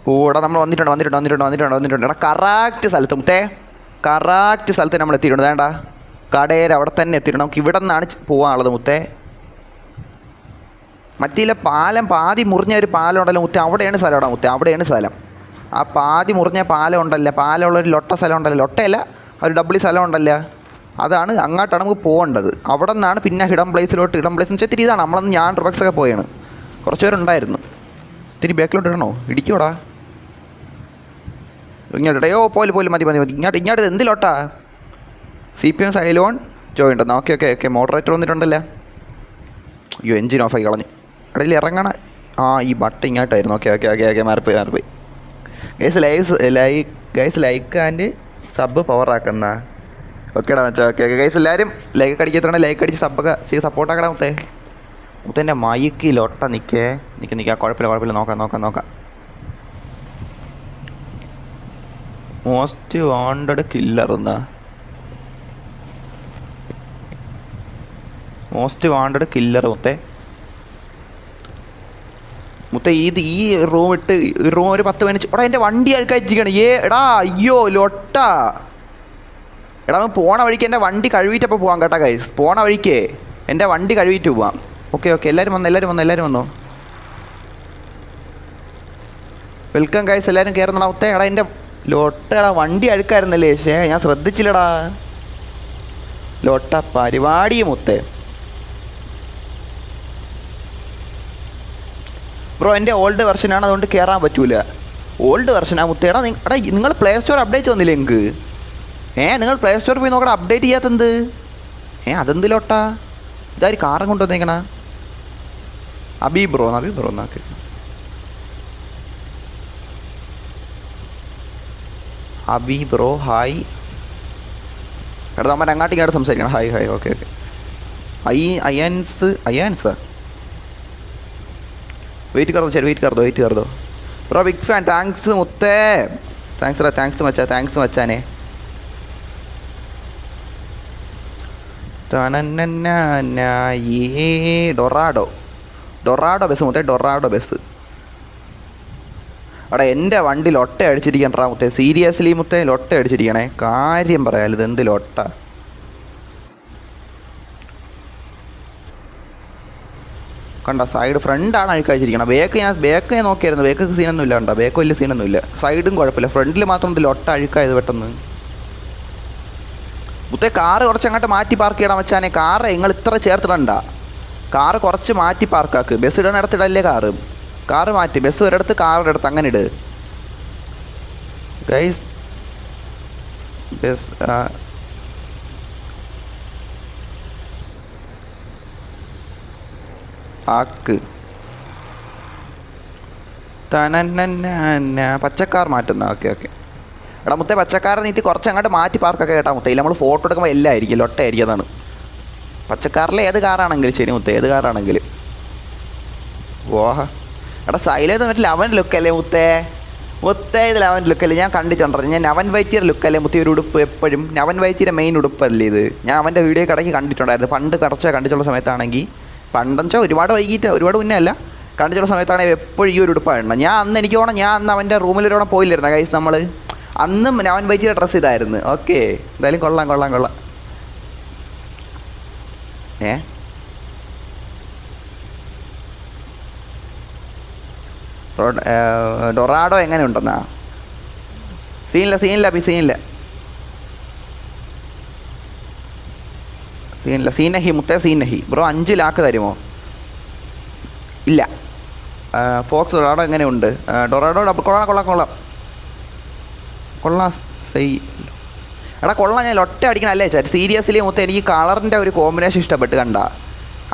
ഓടാ നമ്മൾ വന്നിട്ടുണ്ട്. എടാ കറക്റ്റ് സ്ഥലത്ത് മുത്തേ, കറക്റ്റ് സ്ഥലത്ത് നമ്മൾ എത്തിയിട്ടുണ്ട്. വേണ്ട കടയിൽ അവിടെ തന്നെ എത്തിയിട്ടുണ്ട്. നമുക്ക് ഇവിടെ നിന്നാണ് പോകാനുള്ളത് മുത്തേ. മറ്റേ പാലം പാതി മുറിഞ്ഞ ഒരു പാലം ഉണ്ടല്ലോ മുത്തേ, അവിടെയാണ് സ്ഥലം. അവിടെ മുത്തേ അവിടെയാണ് സ്ഥലം. ആ പാതി മുറിഞ്ഞ പാലം ഉണ്ടല്ലോ, പാലമുള്ളൊരു ലൊട്ട സ്ഥലം ഉണ്ടല്ലോ, ലൊട്ടയല്ല ഒരു ഡബ്ല്യു സ്ഥലം ഉണ്ടല്ലോ, അതാണ് അങ്ങോട്ടാണ് നമുക്ക് പോകേണ്ടത്. അവിടെ നിന്നാണ് പിന്നെ ഹിഡൻ പ്ലേസിലോട്ട്. ഹിഡൻ പ്ലേസ് എന്ന് വെച്ചാൽ ഇത്തിരി ഇതാണ്. നമ്മളന്ന് ഞാൻ റിവക്സൊക്കെ പോയാണ്, കുറച്ച് പേരുണ്ടായിരുന്നു. ഇത്തിരി ബാക്കിലോട്ട് ഇടണോ? ഇടിക്കോടാ ഇങ്ങോട്ട്. അയ്യോ പോലെ മതി. ഇങ്ങോട്ട് എന്തിലോട്ടാ? CPM സൈലോൺ ജോയിൻ ഉണ്ടെന്ന്. ഓക്കെ മോഡറേറ്റർ വന്നിട്ടുണ്ടല്ലോ. അയ്യോ എൻജിൻ ഓഫായി കളഞ്ഞ്. ഇടയിൽ ഇറങ്ങണ ഈ ബട്ടൺ ഇങ്ങോട്ടായിരുന്നു. ഓക്കെ മാറിപ്പോയി. Guys like and sub power ആക്കുന്ന. ഓക്കേടാ മച്ചാ. ഓക്കെ ഗൈസ് എല്ലാവരും ലൈക്ക് അടിക്കത്തോണ്ട് ലൈക്ക് അടിച്ച് സബ്ബൊക്കെ ചെയ്ത് സപ്പോർട്ടാക്കടാ മുത്തേൻ്റെ മയക്കിലൊട്ട നിൽക്കുക. കുഴപ്പമില്ല. നോക്കാം. മോസ്റ്റ് വാണ്ടഡ് കില്ലർ എന്നാ? മോസ്റ്റ് വാണ്ടഡ് കില്ലർ മുത്തേ ഈ റൂം ഇട്ട് റൂം ഒരു 10 മിനിറ്റ്. എടാ എൻ്റെ വണ്ടി അഴുക്കായിട്ടിരിക്കുകയാണ്. എടാ അയ്യോ ലൊട്ട. എടാ പോണ വഴിക്ക് എൻ്റെ വണ്ടി കഴുകിയിട്ടപ്പോൾ പോവാം കേട്ടോ ഗൈസ്. പോണ വഴിക്ക് എൻ്റെ വണ്ടി കഴുകിയിട്ട് പോവാം. ഓക്കെ എല്ലാവരും വന്നോ. വെൽക്കം ഗൈസ്, എല്ലാവരും കയറുന്നടാ മുത്തേ. എടാ എൻ്റെ ലൊട്ടടാ വണ്ടി അഴുക്കായിരുന്നല്ലേ? ഞാൻ ശ്രദ്ധിച്ചില്ലടാ. ലൊട്ട പരിപാടി മുത്തേ. ബ്രോ എൻ്റെ ഓൾഡ് വെർഷനാണ്, അതുകൊണ്ട് കയറാൻ പറ്റൂല. ഓൾഡ് വെർഷനാ മുത്തേ. എടാ നിങ്ങൾ പ്ലേ സ്റ്റോർ അപ്ഡേറ്റ് വന്നില്ലേ നിങ്ങൾക്ക്? നിങ്ങൾ പ്ലേ സ്റ്റോറിൽ പോയി നോക്കണം. അപ്ഡേറ്റ് ചെയ്യാത്തെന്ത്? അതെന്തിലോട്ടാ? ഇതാര് കാറും കൊണ്ടുവന്നേക്കണ? അബി ബ്രോ എന്നാക്കി. Abi bro hi. എടാ നമ്മൾ അങ്ങോട്ട് സംസാരിക്കണം. ഹായ്. ഓക്കെ അയ്യാൻസ് വെയിറ്റ് कर दो ബ്രോ. Big fan. താങ്ക്സ് മുത്തേ. താങ്ക്സ് മച്ചാനെ. ഡൊറാഡോ ബസ് മുത്തേ. Dorado bus. എടാ എൻ്റെ വണ്ടി ലൊട്ട അടിച്ചിരിക്കണ്ടാ മുത്തേ. സീരിയസ്ലി മുത്തേ ലൊട്ട അടിച്ചിരിക്കണേ. കാര്യം പറയാലോ, ഇത് എന്ത് ലൊട്ട. കണ്ട സൈഡ് ഫ്രണ്ടാണ് അഴുക്കഴിച്ചിരിക്കണം. ബേക്ക് ഞാൻ നോക്കിയായിരുന്നു. ബേക്ക് സീനൊന്നും ഇല്ല. കണ്ട ബേക്ക് വലിയ സീനൊന്നും ഇല്ല. സൈഡും കുഴപ്പമില്ല. ഫ്രണ്ടിൽ മാത്രം ലൊട്ട അഴുക്കായത് പെട്ടെന്ന്. മുത്തേ കാറ് കുറച്ച് അങ്ങോട്ട് മാറ്റി പാർക്ക് ചെയ്യണം വെച്ചാനെ. കാറ് നിങ്ങൾ ഇത്ര ചേർത്തിടണ്ട. കാറ് കുറച്ച് മാറ്റി പാർക്കാക്ക്. ബസ് ഇടണയിടത്തിടല്ലേ കാറ് മാറ്റി. ബസ് ഒരിടത്ത് കാറിൻ്റെ അടുത്ത് അങ്ങനെ ഇട് ഗൈസ്. ബസ് ആക്ക്. പച്ചക്കാർ മാറ്റുന്ന. ഓക്കെ എടാ മുത്തേ പച്ചക്കാരെ നീട്ടി കുറച്ച് അങ്ങോട്ട് മാറ്റി പാർക്കൊക്കെ കേട്ടാ മുത്തേ. നമ്മൾ ഫോട്ടോ എടുക്കുമ്പോൾ എല്ലാം ആയിരിക്കും ലൊട്ടയായിരിക്കും. അതാണ് പച്ചക്കാറിലെ ഏത് കാറാണെങ്കിലും ശരി മുത്തേ, ഏത് കാറാണെങ്കിലും. എടാ സൈലേന്ന് മറ്റേ ലെവൻ ലുക്കല്ലേ മുത്തേ? ഇത് ലെവൻ ലുക്കല്ലേ? ഞാൻ കണ്ടിട്ടുണ്ടോ? ഞാൻ നവൻ വൈറ്റിയുടെ ലുക്കല്ലേ മുത്തേ? ഒരു ഉടുപ്പ് എപ്പോഴും നവൻ വൈറ്റിയുടെ മെയിൻ ഉടുപ്പല്ലേ ഇത്? ഞാൻ അവൻ്റെ വീഡിയോ കടയ്ക്ക് കണ്ടിട്ടുണ്ടായിരുന്നു പണ്ട്. കുറച്ച് കണ്ടിട്ടുള്ള സമയത്താണെങ്കിൽ പണ്ടെന്ന് വെച്ചാൽ ഒരുപാട് മുന്നേ അല്ല, കണ്ടിട്ടുള്ള സമയത്താണെങ്കിൽ എപ്പോഴും ഈ ഒരു ഉടുപ്പാണ്. ഞാൻ അന്ന് അവൻ്റെ റൂമിലൊരുവണ പോയില്ലായിരുന്നു ഗൈസ്. നമ്മൾ അന്നും നവൻ വൈറ്റിയുടെ ഡ്രസ്സ് ഇതായിരുന്നു. ഓക്കെ എന്തായാലും കൊള്ളാം. ഡൊറാഡോ എങ്ങനെ ഉണ്ടെന്നാ? സീനഹി മുത്തേ. സീനഹി ബ്രോ 5 ലാക്ക് തരുമോ? ഇല്ല. ഫോക്സ് ഡൊറാഡോ എങ്ങനെയുണ്ട്? ഡൊറാഡോ കൊള്ളാം. എടാ കൊള്ളാം. ഞാൻ ലൊട്ട അടിക്കണം അല്ലേ ചാറ്റ്? സീരിയസ്ലി മുത്തേ എനിക്ക് കളറിൻ്റെ ഒരു കോമ്പിനേഷൻ ഇഷ്ടപ്പെട്ട്. കണ്ട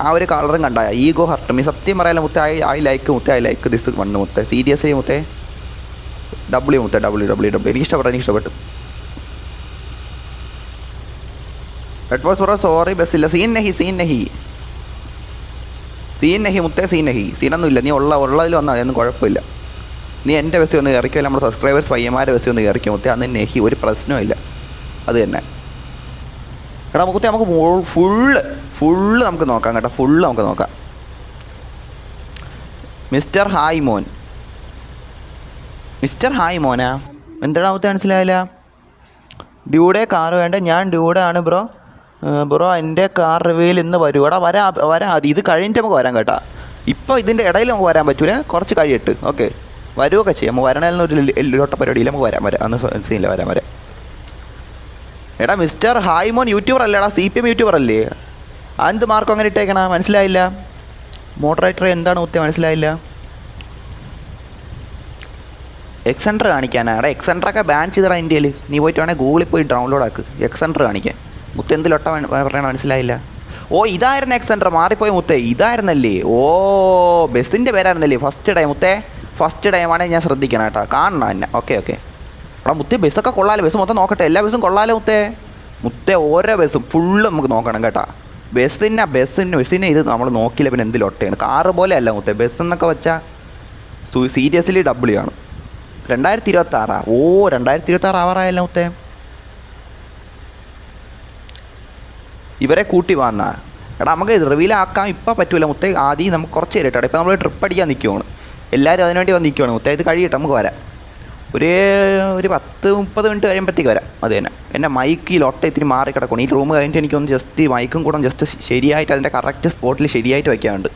ആ ഒരു കളറും കണ്ട ഈഗോ ഹർട്ട് മീ. സത്യം പറയാലോ മുത്തേ. ഐ ലൈക്ക് ദിസ് വണ്ണ് മുത്തേ. സീരിയസ്ലി മുത്തേ. ഡബ്ല്യു എനിക്കിഷ്ടപ്പെട്ടു. അഡ്വാൻസ് പറ. സോറി ബസ്സില്ല. സീൻ നഹി മുത്തേ. സീനൊന്നുമില്ല. നീ ഉള്ളതിൽ വന്നാൽ അതൊന്നും കുഴപ്പമില്ല. നീ എൻ്റെ ബസ്സിൽ ഒന്ന് കയറിക്കോ, നമ്മുടെ സബ്സ്ക്രൈബേഴ്സ് പയ്യന്മാരുടെ ബസ്സിൽ ഒന്ന് കയറിക്കോ മുത്തേ. അന്ന് നഹി ഒരു പ്രശ്നമില്ല. അത് തന്നെ. എടാ മുത്തേ നമുക്ക് ഫുള്ള് നമുക്ക് നോക്കാം കേട്ടോ. ഫുള്ള് നമുക്ക് നോക്കാം. മിസ്റ്റർ ഹായ് മോൻ. മിസ്റ്റർ ഹായ് മോനാ, എന്താണ് മുത്തേ മനസ്സിലായില്ല? ഡ്യൂഡേ കാർ വേണ്ട, ഞാൻ ഡ്യൂഡേ ആണ് ബ്രോ. ബ്രോ എൻ്റെ കാർ റിവ്യൂവിൽ ഇന്ന് വരൂ. എടാ വരാം ഇത് കഴിഞ്ഞിട്ട് നമുക്ക് വരാം കേട്ടോ. ഇപ്പോൾ ഇതിൻ്റെ ഇടയിൽ നമുക്ക് വരാൻ പറ്റൂല, കുറച്ച് കഴിയിട്ട്. ഓക്കെ, വരുമൊക്കെ ചെയ്യാം. നമുക്ക് വരണേന്നൊരു ലോട്ട പരിപാടിയില്ല, നമുക്ക് വരാം അന്ന് സീനില്ല, വരാം. എടാ മിസ്റ്റർ ഹായ് മോൻ യൂട്യൂബർ അല്ലേടാ, CPM യൂട്യൂബർ അല്ലേ? എന്ത് മാർക്കും അങ്ങനെ ഇട്ടേക്കണ മനസ്സിലായില്ല? മോഡറേറ്റർ എന്താണ് മുത്തേ മനസ്സിലായില്ല? എക്സെൻഡർ കാണിക്കാനാണ്. എക്സെൻഡറൊക്കെ ബാൻ ചെയ്തടാ ഇന്ത്യയിൽ. നീ പോയിട്ട് വേണേൽ ഗൂഗിളിൽ പോയി ഡൗൺലോഡ് ആക്ക് എക്സെൻഡർ കാണിക്കാൻ. മുത്ത എന്തിലൊട്ട പറയണ മനസ്സിലായില്ല? ഓ ഇതായിരുന്നു എക്സെൻഡർ, മാറിപ്പോയി മുത്തേ. ഇതായിരുന്നല്ലേ? ഓ ബസ്സിൻ്റെ പേരായിരുന്നല്ലേ? ഫസ്റ്റ് ടൈം മുത്തേ, ഫസ്റ്റ് ടൈമാണെങ്കിൽ ഞാൻ ശ്രദ്ധിക്കണം കേട്ടോ, കാണണം എന്നെ. ഓക്കെ എടാ മുത്തേ ബസ്സൊക്കെ കൊള്ളാലോ, ബസ് മൊത്തം നോക്കട്ടെ. എല്ലാ ബസ്സും കൊള്ളാലോ മുത്തേ ഓരോ ബസ്സും ഫുള്ള് നമുക്ക് നോക്കണം കേട്ടോ. ബസ്സിനെ ഇത് നമ്മൾ നോക്കില്ല പിന്നെ എന്തിലൊട്ടയാണ്. കാറ് പോലെ അല്ല മുത്തേ, ബസ് എന്നൊക്കെ വെച്ചാൽ സീരിയസ്ലി W ആണ്. 2026. ഓ 2026 ആവാറായല്ലോ മുത്തേ. ഇവരെ കൂട്ടി വന്നാ എടാ നമുക്ക് റിവീലാക്കാം. ഇപ്പം പറ്റൂല മുത്തേ, ആദ്യം നമുക്ക് കുറച്ച് തരട്ടെ. ഇപ്പം നമ്മൾ ട്രിപ്പ് അടിക്കാൻ നിൽക്കുവാണ്, എല്ലാവരും അതിനുവേണ്ടി വന്ന് നിൽക്കുവാണ് മുത്തേ. ഇത് കഴിയട്ടെ, നമുക്ക് വരാം. ഒരു 10-30 മിനിറ്റ് കഴിയുമ്പോഴത്തേക്ക് വരാം. അത് തന്നെ എൻ്റെ മൈക്ക് ലൊട്ട ഇത്തിരി മാറി കിടക്കണം. ഈ റൂം കഴിഞ്ഞിട്ട് എനിക്കൊന്ന് ജസ്റ്റ് മൈക്കും കൂടെ ജസ്റ്റ് ശരിയായിട്ട് അതിൻ്റെ കറക്റ്റ് സ്പോട്ടിൽ ശരിയായിട്ട് വയ്ക്കാനുണ്ട്.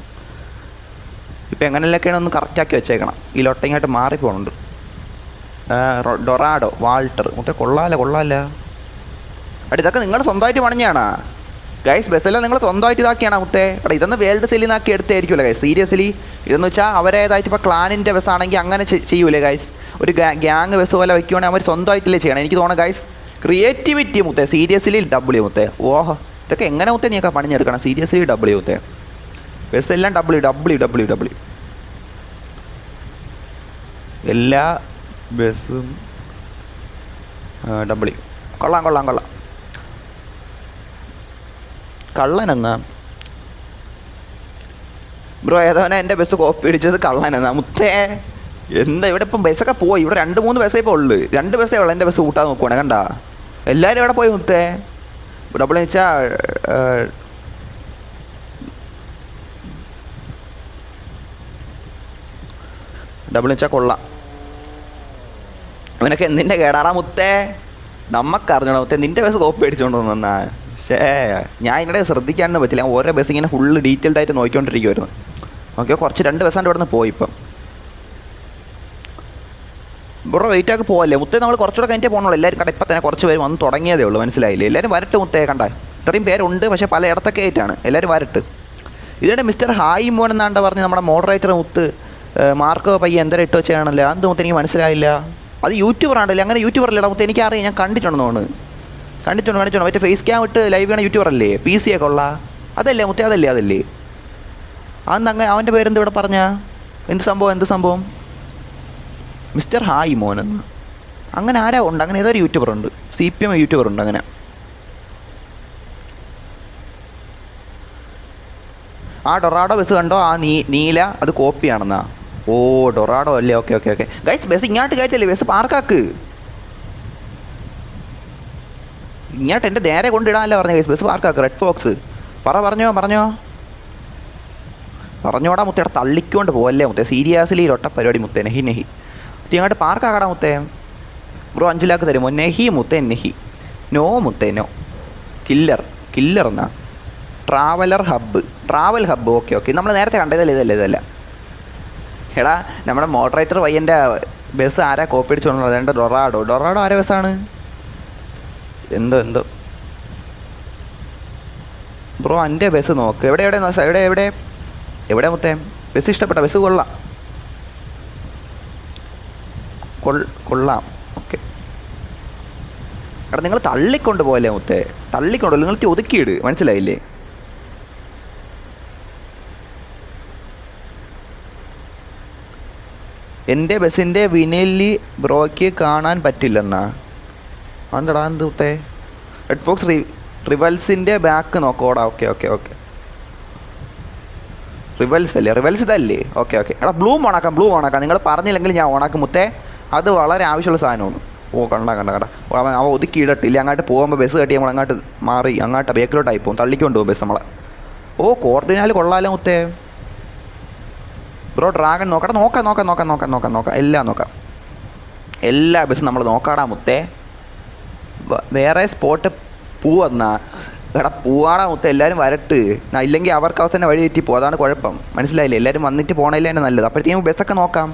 ഇപ്പം എങ്ങനെയൊക്കെയാണ് ഒന്ന് കറക്റ്റാക്കി വെച്ചേക്കണം. ഈ ലൊട്ട ഇങ്ങോട്ട് മാറിപ്പോണുണ്ട്. ഡൊറാഡോ വാൾട്ടർ മുത്തേ കൊള്ളാല. അടി ഇതൊക്കെ നിങ്ങൾ സ്വന്തമായിട്ട് പണിഞ്ഞാണോ ഗൈസ്? ബസ്സെല്ലാം നിങ്ങൾ സ്വന്തമായിട്ട് ഇതാക്കിയാണോ മുത്തേ? എടാ ഇതൊന്ന് വേൾഡ് സെല്ലിന്നാക്കി എടുത്തായിരിക്കുമല്ലോ ഗൈസ്. സീരിയസ്ലി ഇതെന്ന് വെച്ചാൽ അവരേതായിട്ട് ഇപ്പോൾ ക്ലാനിൻ്റെ ബസ്സാണെങ്കിൽ അങ്ങനെ ചെയ്യൂലേ ഗൈസ്? ഒരു ഗ്യാങ് ബസ് പോലെ വയ്ക്കുവാണെങ്കിൽ അവർ സ്വന്തമായിട്ടില്ലേ ചെയ്യണം. എനിക്ക് തോന്നുന്നു ഗൈസ്, ക്രിയേറ്റിവിറ്റി മുത്തേ. സീരിയസ്ലി W മുത്തേ. ഓഹോ ഇതൊക്കെ എങ്ങനെ മുത്തേ നീയൊക്കെ പണിഞ്ഞെടുക്കണം? സീരിയസ്ലി W മുത്തേ. ബസ്സെല്ലാം W. എല്ലാ ബസ്സും W. കൊള്ളാം. കള്ളനെന്നാ ബ്രോ? ഏതോനെ എൻ്റെ ബസ് കോപ്പി അടിച്ചത് കള്ളനെന്നാ മുത്തേ? എന്താ ഇവിടെ ഇപ്പം ബസ്സൊക്കെ പോയി. ഇവിടെ 2-3 ബസ്സേ ഇപ്പോൾ ഉള്ളു. 2 ബസ്സേ ഉള്ളു എൻ്റെ ബസ് കൂട്ടാതെ നോക്കുവാണ് കണ്ടാ. എല്ലാവരും ഇവിടെ പോയി മുത്തേ. W വെച്ചാൽ കൊള്ളാം. അവനൊക്കെ എന്തിൻ്റെ കേടാറാ മുത്തേ? നമുക്കറിഞ്ഞോളാം മുത്തേ, നിൻ്റെ ബസ് കോപ്പി അടിച്ചുകൊണ്ട് വന്നാ. ഞാൻ ഇതിനിടെ ശ്രദ്ധിക്കാനൊന്നും പറ്റില്ല. ഓരോ ബസ് ഇങ്ങനെ ഫുള്ള് ഡീറ്റെയിൽഡായിട്ട് നോക്കിക്കൊണ്ടിരിക്കുമായിരുന്നു. ഓക്കെ കുറച്ച് 2 ബസ്സാണ്ട് ഇവിടെ നിന്ന് പോയി. ഇപ്പം ബ്രോ വെയിറ്റ് ആക്കി പോകല്ലേ മുത്തേ? നമ്മൾ കുറച്ചുകൂടെ കഴിഞ്ഞിട്ടേ പോകണുള്ളൂ. എല്ലാവരും കണ്ട ഇപ്പം തന്നെ കുറച്ച് പേര് വന്ന് തുടങ്ങിയതേ ഉള്ളൂ, മനസ്സിലായില്ലേ? എല്ലാവരും വരട്ട് മുത്തേ. കണ്ട ഇത്രയും പേരുണ്ട്, പക്ഷേ പല ഇടത്തൊക്കെ ആയിട്ടാണ്. എല്ലാവരും വരട്ട്. ഇതിനിടെ മിസ്റ്റർ ഹായ് മോൻ എന്നാണ്ട് പറഞ്ഞ് നമ്മുടെ മോഡറേറ്റർ മുത്ത് മാർക്കോ പയ്യ എന്തര ഇട്ട് വെച്ചാണല്ലോ. അത് മുത്തേ എനിക്ക് മനസ്സിലായില്ല. അത് യൂട്യൂബറാണല്ലേ? അങ്ങനെ യൂട്യൂബർ അല്ലേടാ മുത്തേ? എനിക്കറിയാം, ഞാൻ കണ്ടിട്ടുണ്ടെന്ന് തോന്നുന്നു. കണ്ടിട്ടുണ്ട്. മറ്റേ ഫേസ് ക്യാം ഇട്ട് ലൈവ് ചെയ്യണ യൂട്യൂബർ അല്ലേ? PC ഒക്കെ ഉള്ള അതല്ലേ മുത്തേ? അതല്ലേ അന്ന് അങ്ങനെ അവൻ്റെ പേരെന്ത് ഇവിടെ പറഞ്ഞാ? എന്ത് സംഭവം? മിസ്റ്റർ ഹായ് മോനെന്ന് അങ്ങനെ ആരാ ഉണ്ട്? അങ്ങനെ ഏതൊരു യൂട്യൂബർ ഉണ്ട്, CPM യൂട്യൂബർ ഉണ്ട് അങ്ങനെ. ആ ഡൊറാഡോ ബസ് കണ്ടോ? ആ നീല അത് കോപ്പിയാണെന്നാ? ഓ ഡൊറാഡോ അല്ലേ? ഓക്കെ ഗൈസ് ബസ് ഇങ്ങോട്ട് കയറ്റല്ലേ? ബസ് പാർക്കാക്ക്. ഇങ്ങോട്ട് എൻ്റെ നേരെ കൊണ്ടിടാനല്ലേ പറഞ്ഞ ഗൈസ്? ബസ് പാർക്കാക്ക്. റെഡ് ഫോക്സ് പറഞ്ഞോടാ മുത്തേ. തള്ളിക്കൊണ്ട് പോവല്ലേ മുത്തേ? സീരിയസ്ലി ഒട്ട പരിപാടി മുത്തേ. നെഹി അങ്ങോട്ട് പാർക്കാക്കടാ മുത്തേ. ബ്രോ 5 ലാക്ക് തരുമോ? നെഹി മുത്തേ. നോ മുത്തേ നോ. കില്ലർ എന്നാ? Travel hub. ഓക്കെ നമ്മൾ നേരത്തെ കണ്ടതല്ലേ? ഇതല്ല എടാ നമ്മുടെ മോഡറേറ്റർ പയ്യൻ്റെ ബസ് ആരാ കോപ്പി അടിച്ചോണ്ടുള്ളത്? എൻ്റെ ഡൊറാഡോ ആരെ ബസ്സാണ്? എന്തോ ബ്രോ എൻ്റെ ബസ് നോക്ക്. എവിടെ മുത്തേ? ബസ് ഇഷ്ടപ്പെട്ട ബസ് കൊള്ളാം. ഓക്കെ എടാ നിങ്ങൾ തള്ളിക്കൊണ്ട് പോകല്ലേ മുത്തേ? നിങ്ങൾ ഒതുക്കിയിട്, മനസ്സിലായില്ലേ? എൻ്റെ ബസ്സിൻ്റെ വിനലി ബ്രോയ്ക്ക് കാണാൻ പറ്റില്ലെന്നാ? എന്താടാ എന്ത് മുത്തേ? റെഡ് ഫോക്സ് റിവൽസിൻ്റെ ബാക്ക് നോക്കോടാ. ഓക്കെ റിവൽസ് ഇതല്ലേ? ഓക്കെ എടാ ബ്ലൂ ഓണാക്കാം. നിങ്ങൾ പറഞ്ഞില്ലെങ്കിൽ ഞാൻ ഓണാക്കും മുത്തേ. അത് വളരെ ആവശ്യമുള്ള സാധനമാണ്. ഓ കണ്ട അവ ഒതുക്കി ഇടട്ടില്ല. അങ്ങോട്ട് പോകുമ്പോൾ ബസ് കട്ടി നമ്മൾ അങ്ങോട്ട് മാറി അങ്ങോട്ട് ബേക്കിലോട്ടായി പോകും, തള്ളിക്കൊണ്ട് പോകും ബസ് നമ്മളെ. ഓ കോർഡിനാല് കൊള്ളാലോ മുത്തേ. ബ്രോ ഡ്രാഗൺ നോക്കാം. എല്ലാം നോക്കാം. എല്ലാ ബസ്സും നമ്മൾ നോക്കാടാ മുത്തേ. വേറെ സ്പോട്ട് പോവെന്നാ എടാ പൂവാടാ മുത്തേ, എല്ലാവരും വരട്ട്. ഇല്ലെങ്കിൽ അവർക്ക് അവസാനം വഴി തെറ്റി പോകും, അതാണ് കുഴപ്പം. മനസ്സിലായില്ലേ? എല്ലാവരും വന്നിട്ട് പോകണല്ലേ തന്നെ നല്ലത്. അപ്പോഴത്തേക്കും ബസ്സൊക്കെ നോക്കാം.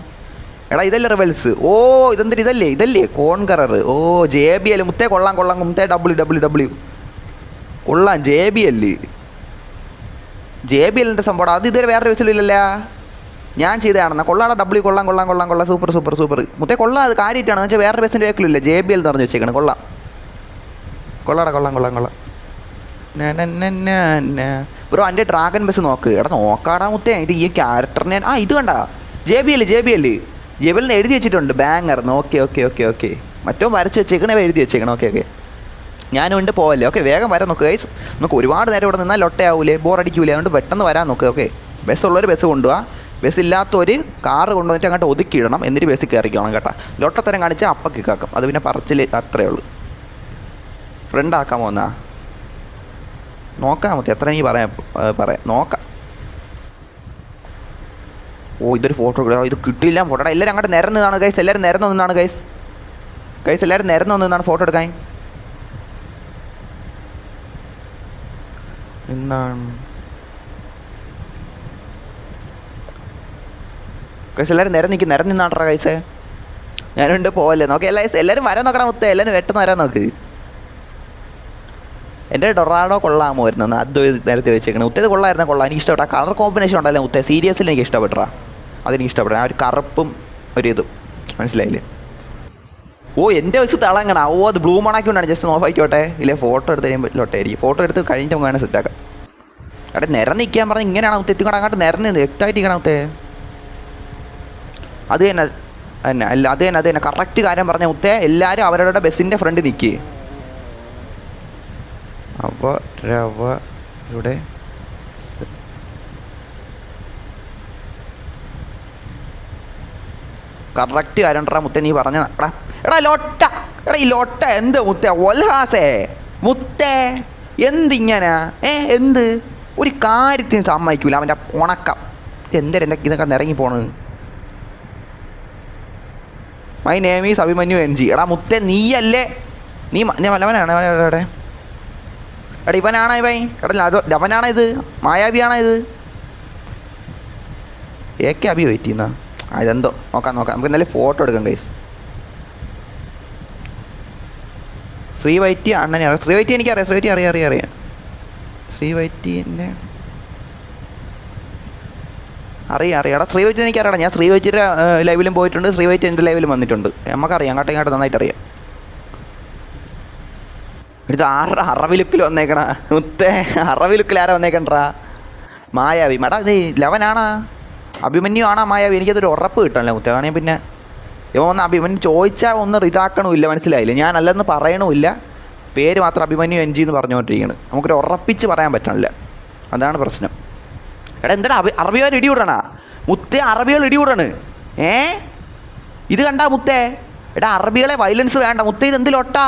എടാ ഇതല്ലേ റിവൽസ്? ഓ ഇതെന്തിട്ട് ഇതല്ലേ കോൺകറർ. ഓ JBL മുത്തേ, കൊള്ളാം മുത്തേ. WWW കൊള്ളാം. JBL സംഭവം. അത് ഇതുവരെ വേറെ ബസ്സിലില്ലല്ലോ, ഞാൻ ചെയ്തതാണെന്നാ. കൊള്ളാടാ W. കൊള്ളാം. സൂപ്പർ മുത്തേ കൊള്ളാം. അത് കാര്യമായിട്ടാണ് വെച്ചാൽ വേറെ ബസ്സിൻ്റെ വേക്കിലില്ല. JBL എന്ന് പറഞ്ഞ് വെച്ചേക്കണം. കൊള്ളാം. ബ്രോ എൻ്റെ ഡ്രാഗൺ ബസ് നോക്ക്. എടാ നോക്കാടാ മുത്തേ. ഇത് ഈ ക്യാരക്ടറിനെ ഇത് കണ്ട JBL എഴുതി വെച്ചിട്ടുണ്ട് ബാങ്ങർന്ന്. ഓക്കെ മറ്റോ വരച്ച് വെച്ചേക്കണേ, എഴുതി വെച്ചേക്കണം. ഓക്കെ ഞാനും ഉണ്ട് പോവല്ലേ. ഓക്കെ വേഗം വരാൻ നോക്ക് ഗൈസ്. നമുക്ക് ഒരുപാട് നേരം ഇവിടെ നിന്നാൽ ലൊട്ടയാവൂലേ, ബോറടിക്കൂലേ. അതുകൊണ്ട് പെട്ടെന്ന് വരാൻ നോക്ക്. ഓക്കെ ബസ്സുള്ളവർ ബസ് കൊണ്ടുപോവാ, ബസ് ഇല്ലാത്തൊരു കാറ് കൊണ്ടുവന്നിട്ട് അങ്ങോട്ട് ഒതുക്കിയിടണം. എന്നിട്ട് ബസ്സിൽ കയറിക്കണം കേട്ടോ. ലൊട്ടത്തരം കാണിച്ചാൽ അപ്പം കിക്കാക്കും. അത് പിന്നെ പറച്ചിൽ അത്രയേ ഉള്ളൂ. ഫ്രണ്ട് ആക്കാൻ പോന്നാ നോക്കാം മതി. എത്ര നീ പറയാം നോക്കാം. ഓ ഇതൊരു ഫോട്ടോ. ഇത് കിട്ടില്ല ഫോട്ടോ. എല്ലാവരും അങ്ങോട്ട് നിരന്നതാണ് ഗൈസ്. എല്ലാവരും നിരന്ന് നിന്നാണ് ഗൈസ്. എല്ലാവരും നിരന്ന് നിന്നാണ് ഫോട്ടോ എടുക്കാൻ. എന്താണ് ഗൈസ്? എല്ലാവരും നിരന്ന് നിന്നാട്രാ ഗൈസേ. ഞാനുണ്ട് പോവല്ലേ. നോക്കി എല്ലാവരും വരാൻ നോക്കണം മുത്തേ. എല്ലാവരും വെട്ടെന്ന് വരാൻ നോക്ക്. എൻ്റെ ഡൊറാഡോ കൊള്ളാമോ വരുന്നത് അത് നേരത്തെ വെച്ചേക്കണം. മുത്തേത് കൊള്ളാം. എനിക്ക് ഇഷ്ടപ്പെട്ട കളർ കോമ്പിനേഷൻ ഉണ്ടല്ലോ മുത്തേ. സീരിയസിൽ എനിക്ക് ഇഷ്ടപ്പെട്ടാ. അതെനിക്ക് ഇഷ്ടപ്പെട്ട ആ ഒരു കറുപ്പും ഒരു ഇതും. മനസ്സിലായില്ലേ? ഓ എൻ്റെ വയസ്സ് തിളങ്ങണ. ഓ അത് ബ്ലൂ മണാക്കി കൊണ്ടാണ്. ജസ്റ്റ് നോക്കിക്കോട്ടെ. ഇല്ലേ ഫോട്ടോ എടുത്ത് കഴിയുമ്പോഴോട്ടായിരിക്കും. ഫോട്ടോ എടുത്ത് കഴിഞ്ഞിട്ട് നമുക്ക് വേണം സെറ്റാക്കാം. അവിടെ നിരന്നിരിക്കാൻ പറഞ്ഞ് ഇങ്ങനെയാണ് മുത്തേ. എത്തിക്കൊണ്ട് അങ്ങോട്ട് നിരന്ന് എട്ടായിട്ടിരിക്കണം മുത്തേ. അത് തന്നെ കറക്റ്റ് കാര്യം പറഞ്ഞ മുത്തേ. എല്ലാവരും അവരവരുടെ ബസ്സിൻ്റെ ഫ്രണ്ട് നിൽക്കുക. അവരവരുടെ കറക്റ്റ് കാര്യണ്ടാ മുത്തേ. നീ പറഞ്ഞ എടാ ലോട്ട. എടാ ഈ ലോട്ട എന്ത് മുത്തേ? ഒൽഹാസേ മുത്തേ എന്തിങ്ങനെ എന്ത് ഒരു കാര്യത്തിന് സമ്മതിക്കൂല അവൻ്റെ ഉണക്കം. എന്തര എൻ്റെ ഇതൊക്കെ നിറങ്ങി പോണത്. My name is Abhimanyu NG. എടാ മുത്തേ നീയല്ലേ? നീ വല്ലവനാണ് എവിടെ? എടാ ഇവനാണോ ഇവൻ? എടാ അവനാണോ ഇത്? മായാവിയാണോ ഇത്? AK അഭി വെയിറ്റ് ചെയ്യുന്ന ഇതെന്തോ നോക്കാം. നമുക്ക് എന്തായാലും ഫോട്ടോ എടുക്കാം ഗൈസ്. ശ്രീവൈറ്റി അണ്ണനെ ശ്രീവൈറ്റി എനിക്കറിയാം. ശ്രീവൈറ്റി അറിയാം. ശ്രീവൈറ്റിൻ്റെ അറിയാം. എടാ ശ്രീവൈറ്റി എനിക്കറിയാം. ഞാൻ ശ്രീവൈറ്റിയുടെ ലൈവിലും പോയിട്ടുണ്ട്. ശ്രീവൈറ്റി എൻ്റെ ലൈവിലും വന്നിട്ടുണ്ട്. നമുക്കറിയാം. അങ്ങോട്ട് നന്നായിട്ട് അറിയാം. ഇത് അറബി ലുക്കിൽ വന്നേക്കണ മുത്തേ. അറബി ലുക്കിൽ ആരാ വന്നേക്കണ്ടാ? മായാവി. മേടാ ഇത് ലവനാണാ അഭിമന്യു ആണാ മായാവി? എനിക്കതൊരു ഉറപ്പ് കിട്ടണല്ലേ മുത്തേ. ആണെങ്കിൽ പിന്നെ ഇവ ഒന്ന് അഭിമന്യു ചോദിച്ചാൽ ഒന്ന് ഇതാക്കണമില്ല. മനസ്സിലായില്ല? ഞാൻ അല്ലെന്ന് പറയണമില്ല. പേര് മാത്രം അഭിമന്യു NG എന്ന് പറഞ്ഞുകൊണ്ടിരിക്കുകയാണ്. നമുക്കൊരു ഉറപ്പിച്ച് പറയാൻ പറ്റണില്ല. അതാണ് പ്രശ്നം. എടാ എന്താ അറബികൾ ഇടിവിടണ മുത്തേ? അറബികൾ ഇടിവിടണ്. ഇത് കണ്ടാ മുത്തേ? എടാ അറബികളെ വയലൻസ് വേണ്ട മുത്തേ. ഇത് എന്തിലൊട്ടാ?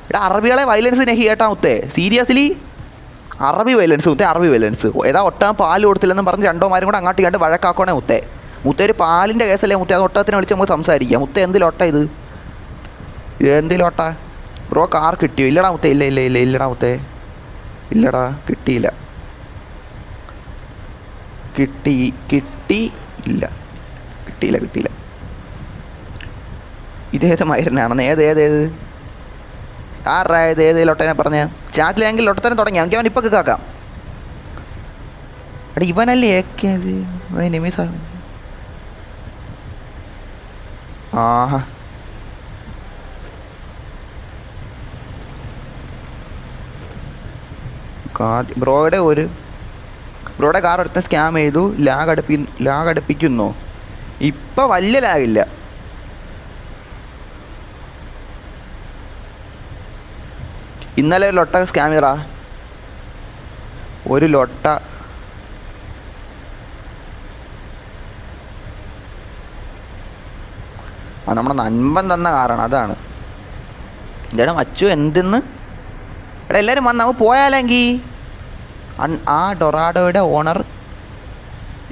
എടാ അറബികളെ വയലൻസ് നെഹി കേട്ടാ മുത്തേ. സീരിയസ്ലി അറബി വയലൻസ് മുത്തേ. അറബി വയലൻസ്. ഏതാ ഒട്ടാൻ പാല് കൊടുത്തില്ലെന്നും പറഞ്ഞ് രണ്ടോമാരും കൂടെ അങ്ങോട്ട് കണ്ട് വഴക്കാക്കണേ മുത്തേ. ഒരു പാലിൻ്റെ കേസല്ലേ മുത്തേ. അത് ഒട്ടത്തിനെ വിളിച്ച് നമുക്ക് സംസാരിക്കാം മുത്തേ. എന്തിലോട്ടാ ഇത്? എന്തിലോട്ടാ ബ്രോ? കാർ കിട്ടിയോ? ഇല്ലടാ മുത്തേ. ഇല്ലടാ മുത്തേ. ഇല്ലടാ കിട്ടിയില്ല. കിട്ടിയില്ല. ഇതേത് മൈരനാണെന്ന്? ഏത് ഏത് ലൊട്ടനെ പറഞ്ഞ ചാറ്റിലെങ്കിൽ ലൊട്ടത്തന്നെ തുടങ്ങി. അവൻ ഇപ്പം കേൾക്കാം. എടാ ഇവനല്ലേ ആഹാ ബ്രോയുടെ കാർ എടുത്ത് സ്കാം ചെയ്തു. ലാഗ് അടുപ്പിക്കുന്നു. ഇപ്പം വലിയ ലാഗില്ല. ഇന്നലെ ഒരു ലൊട്ട സ്കാം ചെയ്താ. ഒരു ലൊട്ട നമ്മുടെ നൻപൻ തന്ന കാറാണ്. അതാണ് ഇതാണ് അച്ചു. എന്തെന്ന് എടാ എല്ലാവരും വന്ന് നമുക്ക് പോയാലെങ്കിൽ ആ ഡൊറാഡോയുടെ ഓണർ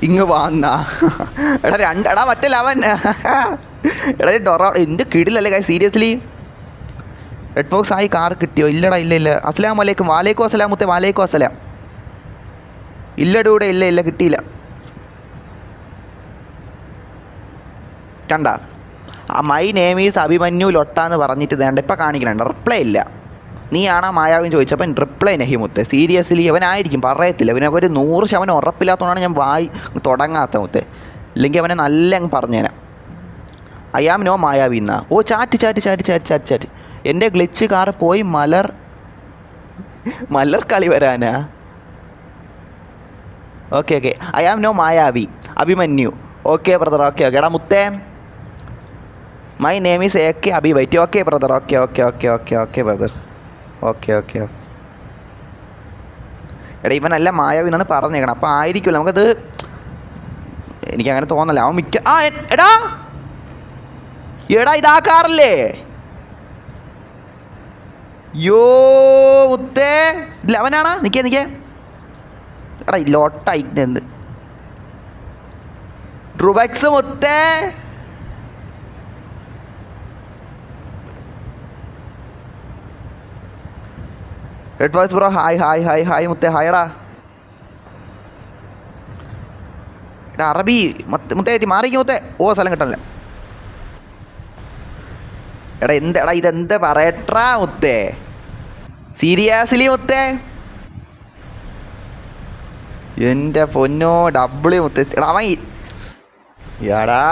ഇങ്ങ് വന്നാ എടാ എടാ മറ്റല്ല അവൻ എടാ ഡൊറോ എന്ത് കിടിലല്ലേ കാര്യം സീരിയസ്ലി. റെഡ് ഫോക്സ് ആയി കാർ കിട്ടിയോ? ഇല്ലടാ ഇല്ല. അസ്സലാമു അലൈക്കും. വാലേക്കും അസ്സലാം മുത്തേ, വാലേക്കും അസ്സലാം. ഇല്ലട കൂടെ ഇല്ല കിട്ടിയില്ല. കണ്ട മൈ നെയിം ഈസ് അഭിമന്യു ലൊട്ട എന്ന് പറഞ്ഞിട്ട് വേണ്ട ഇപ്പം കാണിക്കണുണ്ട്. റിപ്ലൈ ഇല്ല. നീ ആണാ മായാവിന്ന് ചോദിച്ചപ്പോൾ റിപ്ലൈ നഹിമുത്തെ. സീരിയസ്ലി അവനായിരിക്കും, പറയത്തില്ല. അവനെ ഒരു 100% ഉറപ്പില്ലാത്തതുകൊണ്ടാണ് ഞാൻ തുടങ്ങാത്ത മുത്തെ. ഇല്ലെങ്കിൽ അവനെ നല്ല അങ്ങ് പറഞ്ഞേനെ. ഐ ആം നോ മായാവി എന്നാ. ഓ ചാറ്റ്. എൻ്റെ ഗ്ലിച്ച് കാർ പോയി മലർ കളി വരാനാ. Okay I am no Mayavi Abhimanyu. Okay brother, okay എടാ മുത്തേ my name is AK Abhi വൈറ്റി. Okay brother, okay brother, okay എടാ ഇവനല്ല മായാവി എന്നാണ് പറഞ്ഞേക്കണം. അപ്പോൾ ആയിരിക്കുമല്ലോ നമുക്കത്. എനിക്കങ്ങനെ തോന്നല്ല. അവൻ എടാ ഇതാ കാറല്ലേ? യോ മുത്തേ ഇല്ല അവനാണ്. നിൽക്കേ എടാ ലോട്ടായി എന്ത് ഡ്രൂബാക്സ് മുത്തേ. റെഡ് വോയിസ് ബ്രോ ഹായ് മുത്തേ. ഹായടാ എടാ അറബി മുത്തേ എത്തി മാറിക്കും മുത്തേ. ഓ സ്ഥലം കിട്ടണല്ലേ. എടാ എടാ ഇതെന്താ പറയട്ടാ മുത്തേ? സീരിയസ്ലി മുത്തേ എൻ്റെ പൊന്നോ W മുത്തേ. എടാ അവൻ എടാ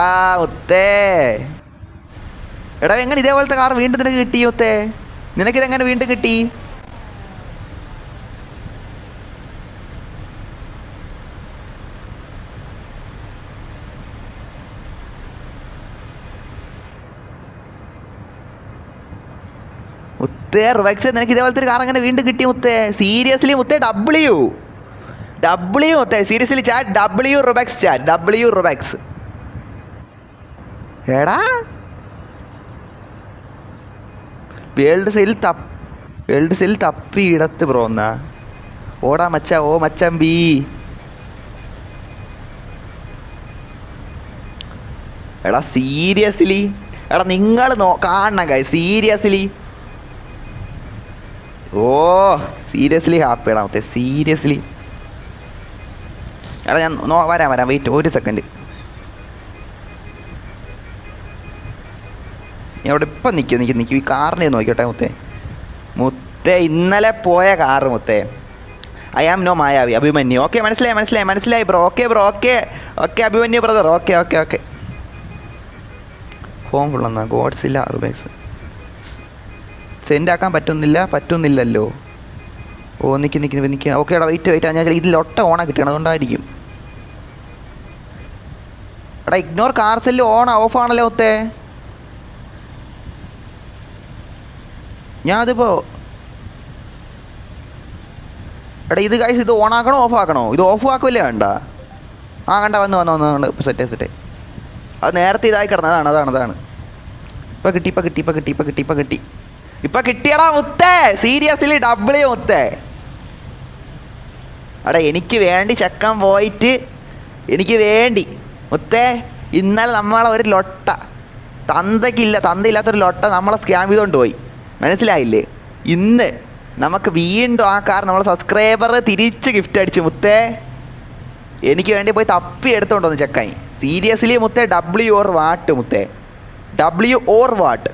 മുത്തേ എടാ എങ്ങനെ ഇതേപോലത്തെ കാർ വീണ്ടും നിനക്ക് കിട്ടി മുത്തേ? നിനക്കിതെങ്ങനെ വീണ്ടും കിട്ടി? മുത്തേ റിവാക്സ് നിനക്ക് ഇതേപോലത്തെ ഒരു കാർ അങ്ങനെ വീണ്ടും കിട്ടി മുത്തേ? സീരിയസ്ലി മുത്തേ W മുത്തേ സീരിയസ്ലി ചാറ്റ് W റിവാക്സ്. എടാ വേൾഡ് സെയിൽ തപ്പി ഇടത്ത് ബ്രോ എന്നാ. ഓടാ മച്ചാ, ഓ മച്ചമ്പി. എടാ സീരിയസ്ലി എടാ നിങ്ങൾ കാണണം കാര്യം സീരിയസ്ലി. ഓ സീരിയസ്ലി ഹാപ്പിടാ മുത്തേ സീരിയസ്ലി. എടാ ഞാൻ വരാം വെയിറ്റ് ഒരു സെക്കൻഡ്. ഞാൻ അവിടെ ഇപ്പം നിൽക്കും. ഈ കാറിനെ നോക്കിയോട്ടെ മുത്തേ ഇന്നലെ പോയ കാറ് മുത്തേ. I am no Mayavi Abhimanyu. Okay മനസ്സിലായി bro. Okay Abhimanyu brother. Okay home ഫുള്ളെന്നാ ഗോഡ്സില്ല അറുബൈസ് സെൻഡ് ആക്കാൻ പറ്റുന്നില്ലല്ലോ. ഓ നിൽക്കുക. ഓക്കെ എടാ വെയിറ്റ് ഞാൻ ഇതിൽ ഒട്ട ഓണാ കിട്ടണം, അതുകൊണ്ടായിരിക്കും. എടാ ഇഗ്നോർ കാർ സെല്ല് ഓഫ് ആണല്ലോ മുത്തേ. അതിപ്പോൾ എടാ ഇത് ഗൈസ് ഇത് ഓണാക്കണോ ഓഫ് ആക്കണോ? ഇത് ഓഫ് ആക്കുമല്ലേ വേണ്ട? കണ്ട വന്ന് സെറ്റ്. അത് നേരത്തെ ഇതായി കിടന്നത് അതാണ്. ഇപ്പം കിട്ടിയടാ മുത്തേ. സീരിയസ്ലി W മുത്തേ. എടാ എനിക്ക് വേണ്ടി ചെക്കൻ പോയിട്ട് എനിക്ക് വേണ്ടി മുത്തേ ഇന്നലെ നമ്മളെ ഒരു ലൊട്ട തന്തയില്ലാത്തൊരു ലൊട്ട നമ്മളെ സ്കാം ചെയ്തുകൊണ്ട് പോയി. മനസ്സിലായില്ലേ? ഇന്ന് നമുക്ക് വീണ്ടും ആ കാർ നമ്മളെ സബ്സ്ക്രൈബർ തിരിച്ച് ഗിഫ്റ്റ് അടിച്ച് മുത്തേ. എനിക്ക് വേണ്ടി പോയി തപ്പി എടുത്തോണ്ട് വന്നു ചെക്കായി. സീരിയസ്ലി മുത്തേ W or what മുത്തേ? W or what?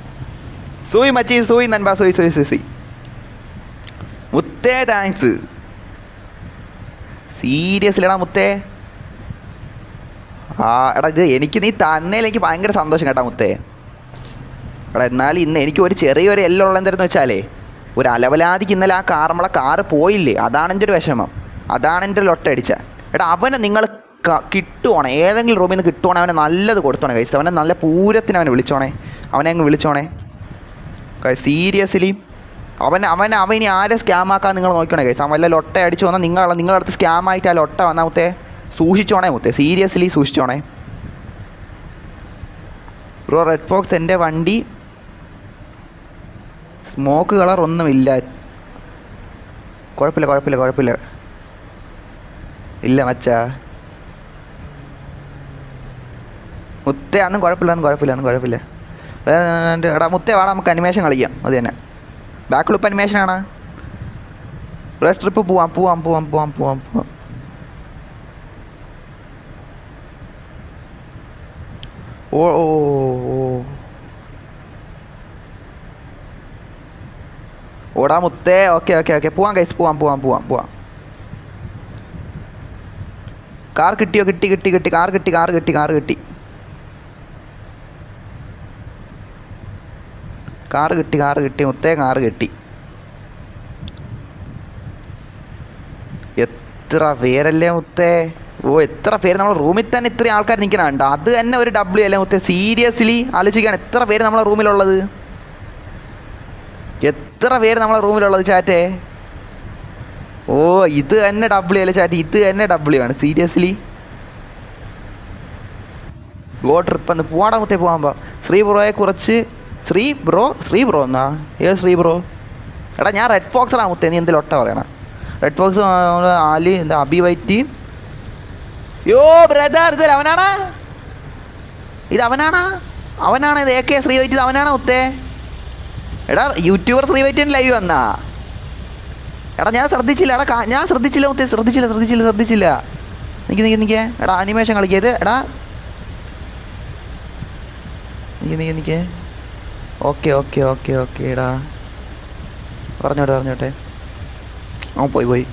സൂയി മച്ചി സൂയി നൻപാ സൂയി മുത്തേ താങ്ക്സ്. സീരിയസ്ലി എടാ മുത്തേ. എടാ ഇത് എനിക്ക് നീ തന്നേൽ എനിക്ക് ഭയങ്കര സന്തോഷം കേട്ടാ മുത്തേ. എടാ എന്നാലും ഇന്ന് എനിക്ക് ഒരു ചെറിയൊരു എല്ലാം എന്തായിരുന്നു വെച്ചാലേ ഒരു അലവലാതിക്ക് ഇന്നലെ ആ കാറ് പോയില്ലേ, അതാണ് എൻ്റെ ഒരു വിഷമം. അതാണ് എൻ്റെ ലൊട്ട അടിച്ച. എടാ അവനെ നിങ്ങൾ കിട്ടുവാണേ, ഏതെങ്കിലും റൂമിൽ നിന്ന് കിട്ടുവാണേ അവനെ നല്ലത് കൊടുത്തോണേ കൈസ്. അവനെ നല്ല പൂരത്തിന് അവനെ വിളിച്ചോണേ കൈസ്. സീരിയസ്ലി അവൻ ഇനി ആരെ സ്കാം ആക്കാൻ നിങ്ങൾ നോക്കണേ കൈസ്. അവൻ വല്ല ലൊട്ട അടിച്ചു വന്നാൽ നിങ്ങളുടെ അടുത്ത് സ്കാം ആയിട്ട് ആ ലൊട്ട വന്നാൽ മുത്തേ സൂക്ഷിച്ചോണേ മുത്തേ. സീരിയസ്ലി സൂക്ഷിച്ചോണേ ബ്രോ. റെഡ് ഫോക്സ് എൻ്റെ വണ്ടി സ്മോക്ക് കളർ ഒന്നുമില്ല. കുഴപ്പമില്ല ഇല്ല മച്ചാ. മുത്തേ അന്നും കുഴപ്പമില്ല. എടാ മുത്തേ വാടാ, നമുക്ക് അനിമേഷൻ കളിക്കാം. അത് തന്നെ ബാക്ക് ലുപ്പ് അനിമേഷനാണ്. റെസ്റ്റ് ട്രിപ്പ് പോവാം. ഓ ഓടാ മുത്തേ. ഓക്കെ പോവാം ഗൈസ്, പോവാം. കാർ കിട്ടിയോ? കിട്ടി. കാർ കിട്ടി. മുത്തേ കാർ കിട്ടി. എത്ര പേരല്ലേ മുത്തേ. എത്ര പേര് നമ്മുടെ റൂമിൽ തന്നെ ഇത്രയും ആൾക്കാർ നിൽക്കണുണ്ട്. അത് തന്നെ ഒരു W അല്ലേ മുത്തേ. സീരിയസ്ലി ആലോചിക്കുകയാണ്, എത്ര പേര് നമ്മളെ റൂമിലുള്ളത്. ചാറ്റേ. ഇത് തന്നെ W അല്ലേ ചാറ്റ്, ഇത് തന്നെ W ആണ് സീരിയസ്ലി. ഗോ ട്രിപ്പ് എന്ന് പോവാടാ മുത്തേ, പോകാൻ ശ്രീ ബ്രോയെ കുറിച്ച്. ശ്രീ ബ്രോ എന്നാ? ശ്രീ ബ്രോ. എടാ ഞാൻ റെഡ് ഫോക്സാണ് മുത്തേ, നീ എന്തെങ്കിലും ഒട്ട പറയണം. റെഡ് ഫോക്സ് ആലി എന്താ അഭിവൈറ്റി. ബ്രദർ ഇത് അവനാണ്. ഇത് AK ശ്രീവൈറ്റി, ഇത് അവനാണ് മുത്തേ. എടാ യൂട്യൂബർ ശ്രീവൈറ്റിന് ലൈവ് വന്നാ. എടാ ഞാൻ ശ്രദ്ധിച്ചില്ല മുത്തേ, ശ്രദ്ധിച്ചില്ല. നിൽക്കേ. എടാ അനിമേഷൻ കളിക്കരുത്. എടാ നിൽക്കേ. ഓക്കെ എടാ പറഞ്ഞോട്ടെ. പോയി.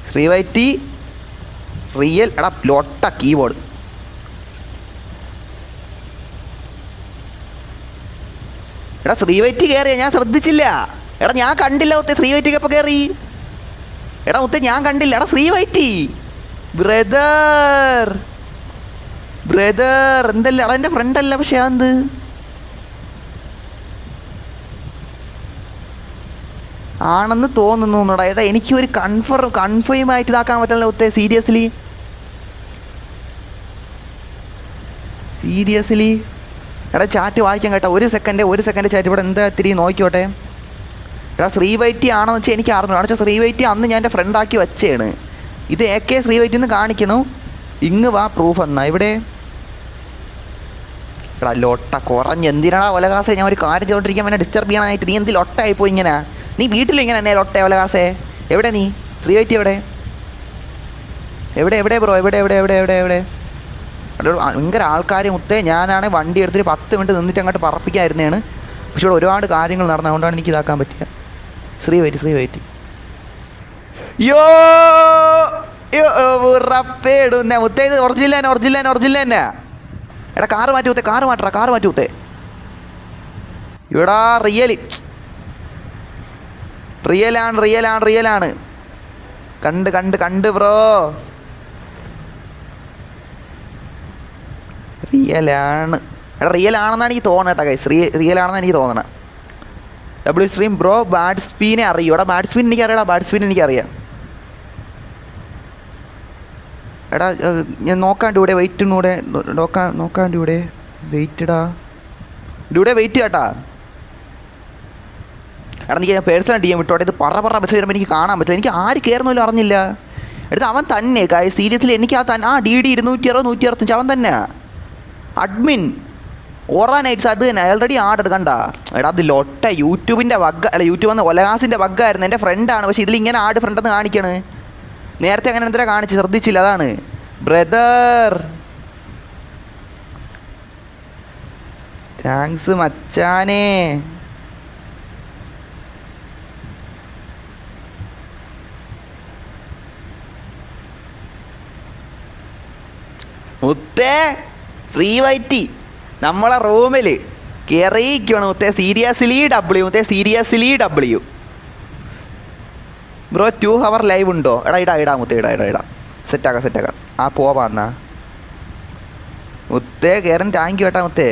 ശ്രീവൈറ്റി റിയൽ. എടാ ലൊട്ട കീബോർഡ്. എടാ ശ്രീവൈറ്റി കയറിയ ഞാൻ ശ്രദ്ധിച്ചില്ല. എടാ ഞാൻ കണ്ടില്ല മുത്തേ, ശ്രീവൈറ്റിക്ക് എപ്പോൾ കയറി? എടാ മുത്തേ ഞാൻ കണ്ടില്ല. എടാ ശ്രീവൈറ്റി ബ്രദർ എന്തല്ല. എടാ എൻ്റെ ഫ്രണ്ടല്ല പക്ഷേ എന്ത് ആണെന്ന് തോന്നുന്നു. എടാ എനിക്കൊരു കൺഫേം ആയിട്ട് ഇതാക്കാൻ പറ്റില്ല മുത്തേ. സീരിയസ്ലി എടാ ചാറ്റ് വായിക്കാൻ കേട്ടോ. ഒരു സെക്കൻഡ് ചാറ്റ് ഇവിടെ എന്താ ഇത്തിരി നോക്കിക്കോട്ടെ. എടാ ശ്രീവൈറ്റി ആണെന്ന് വെച്ചാൽ എനിക്ക് അറിഞ്ഞു. വെച്ചാൽ ശ്രീവൈറ്റി അന്ന് ഞാൻ എൻ്റെ ഫ്രണ്ടാക്കി വെച്ചേണ്. ഇത് AK ശ്രീവൈറ്റി എന്ന് കാണിക്കണു. ഇങ്ങ് വാ പ്രൂഫ് എന്നാ ഇവിടെ. എടാ ലൊട്ട കുറഞ്ഞ് എന്തിനാ ഒലകാസേ. ഞാൻ ഒരു കാര്യം ചെയ്തോണ്ടിരിക്കാൻ എന്നെ ഡിസ്റ്റർബ് ചെയ്യാനായിട്ട് നീ എന്ത് ലൊട്ടായിപ്പോയി ഇങ്ങനെ. നീ വീട്ടിൽ ഇങ്ങനെ എന്നെ ലൊട്ട ഒലകാസേ. എവിടെ നീ? ശ്രീവൈറ്റി എവിടെ ബ്രോ? എവിടെ? ഭയങ്കര ആൾക്കാർ മുത്തേ. ഞാനാണ് വണ്ടി എടുത്തിട്ട് 10 മിനിറ്റ് നിന്നിട്ട് അങ്ങോട്ട് പറപ്പിക്കാതിരുന്നതാണ്. പക്ഷേ ഇവിടെ ഒരുപാട് കാര്യങ്ങൾ നടന്നു, അതുകൊണ്ടാണ് എനിക്ക് ഇതാക്കാൻ പറ്റുക. ശ്രീവൈറ്റി ഉറപ്പേടുന്ന മുത്തേ. ഇത് ഒറിജിനൽ തന്നെ. എടാ കാറ് മാറ്റി മുത്തേ. ഇവിടെ റിയലാണ്. കണ്ട് ബ്രോ. റിയലാണെന്നാണ് എനിക്ക് തോന്നണ കേട്ടോ ഗൈസ്. റിയലാണെന്നാണ് എനിക്ക് തോന്നണത്. W സ്ട്രീം ബ്രോ ബാറ്റ്സ്പീനെ അറിയൂ. എടാ ബാറ്റ്സ്പീൻ എനിക്കറിയാം. എടാ ഞാൻ നോക്കാണ്ട് ഇവിടെ വെയിറ്റ് കേട്ടാ. എടാ എനിക്ക് ഞാൻ പേഴ്സണൽ DM വിട്ടോട്ടെ. ഇത് പറ മെസ്സേജ് വരുമ്പോൾ എനിക്ക് കാണാൻ പറ്റില്ല. എനിക്ക് ആര് കയറുന്നല്ലോ അറിഞ്ഞില്ല. എടുത്ത് അവൻ തന്നെ ഗൈസ് സീരിയസ്ലി. എനിക്ക് DD 260 അവൻ തന്നെ അഡ്മിൻ. നൈറ്റ്സ് അത് തന്നെ ഓൾറെഡി ആഡ് കണ്ട. എടാ അത് ലൊട്ട യൂട്യൂബിൻ്റെ യൂട്യൂബ് വന്ന് ഒലകാസിൻ്റെ ബഗ്ഗായിരുന്നു. എൻ്റെ ഫ്രണ്ടാണ്. പക്ഷേ ഇതിലിങ്ങനെ ആഡ് ഫ്രണ്ടെന്ന് കാണിക്കണ്. നേരത്തെ അങ്ങനെ എന്തിനാ കാണിച്ച് ശ്രദ്ധിച്ചില്ല. അതാണ് ബ്രദർ. താങ്ക്സ് മച്ചാനേ. മുത്തേ ശ്രീവൈറ്റി നമ്മളെ റൂമിൽ കയറിയിരിക്കുകയാണ് മുത്തേ. Seriously W bro 2 hour live ഉണ്ടോ? ഇടാ മുത്തേ. ഇടാ സെറ്റാക്കാം. പോവാന്നാ മുത്തേ. കയറാൻ താങ്ക് യു കേട്ടാ മുത്തേ.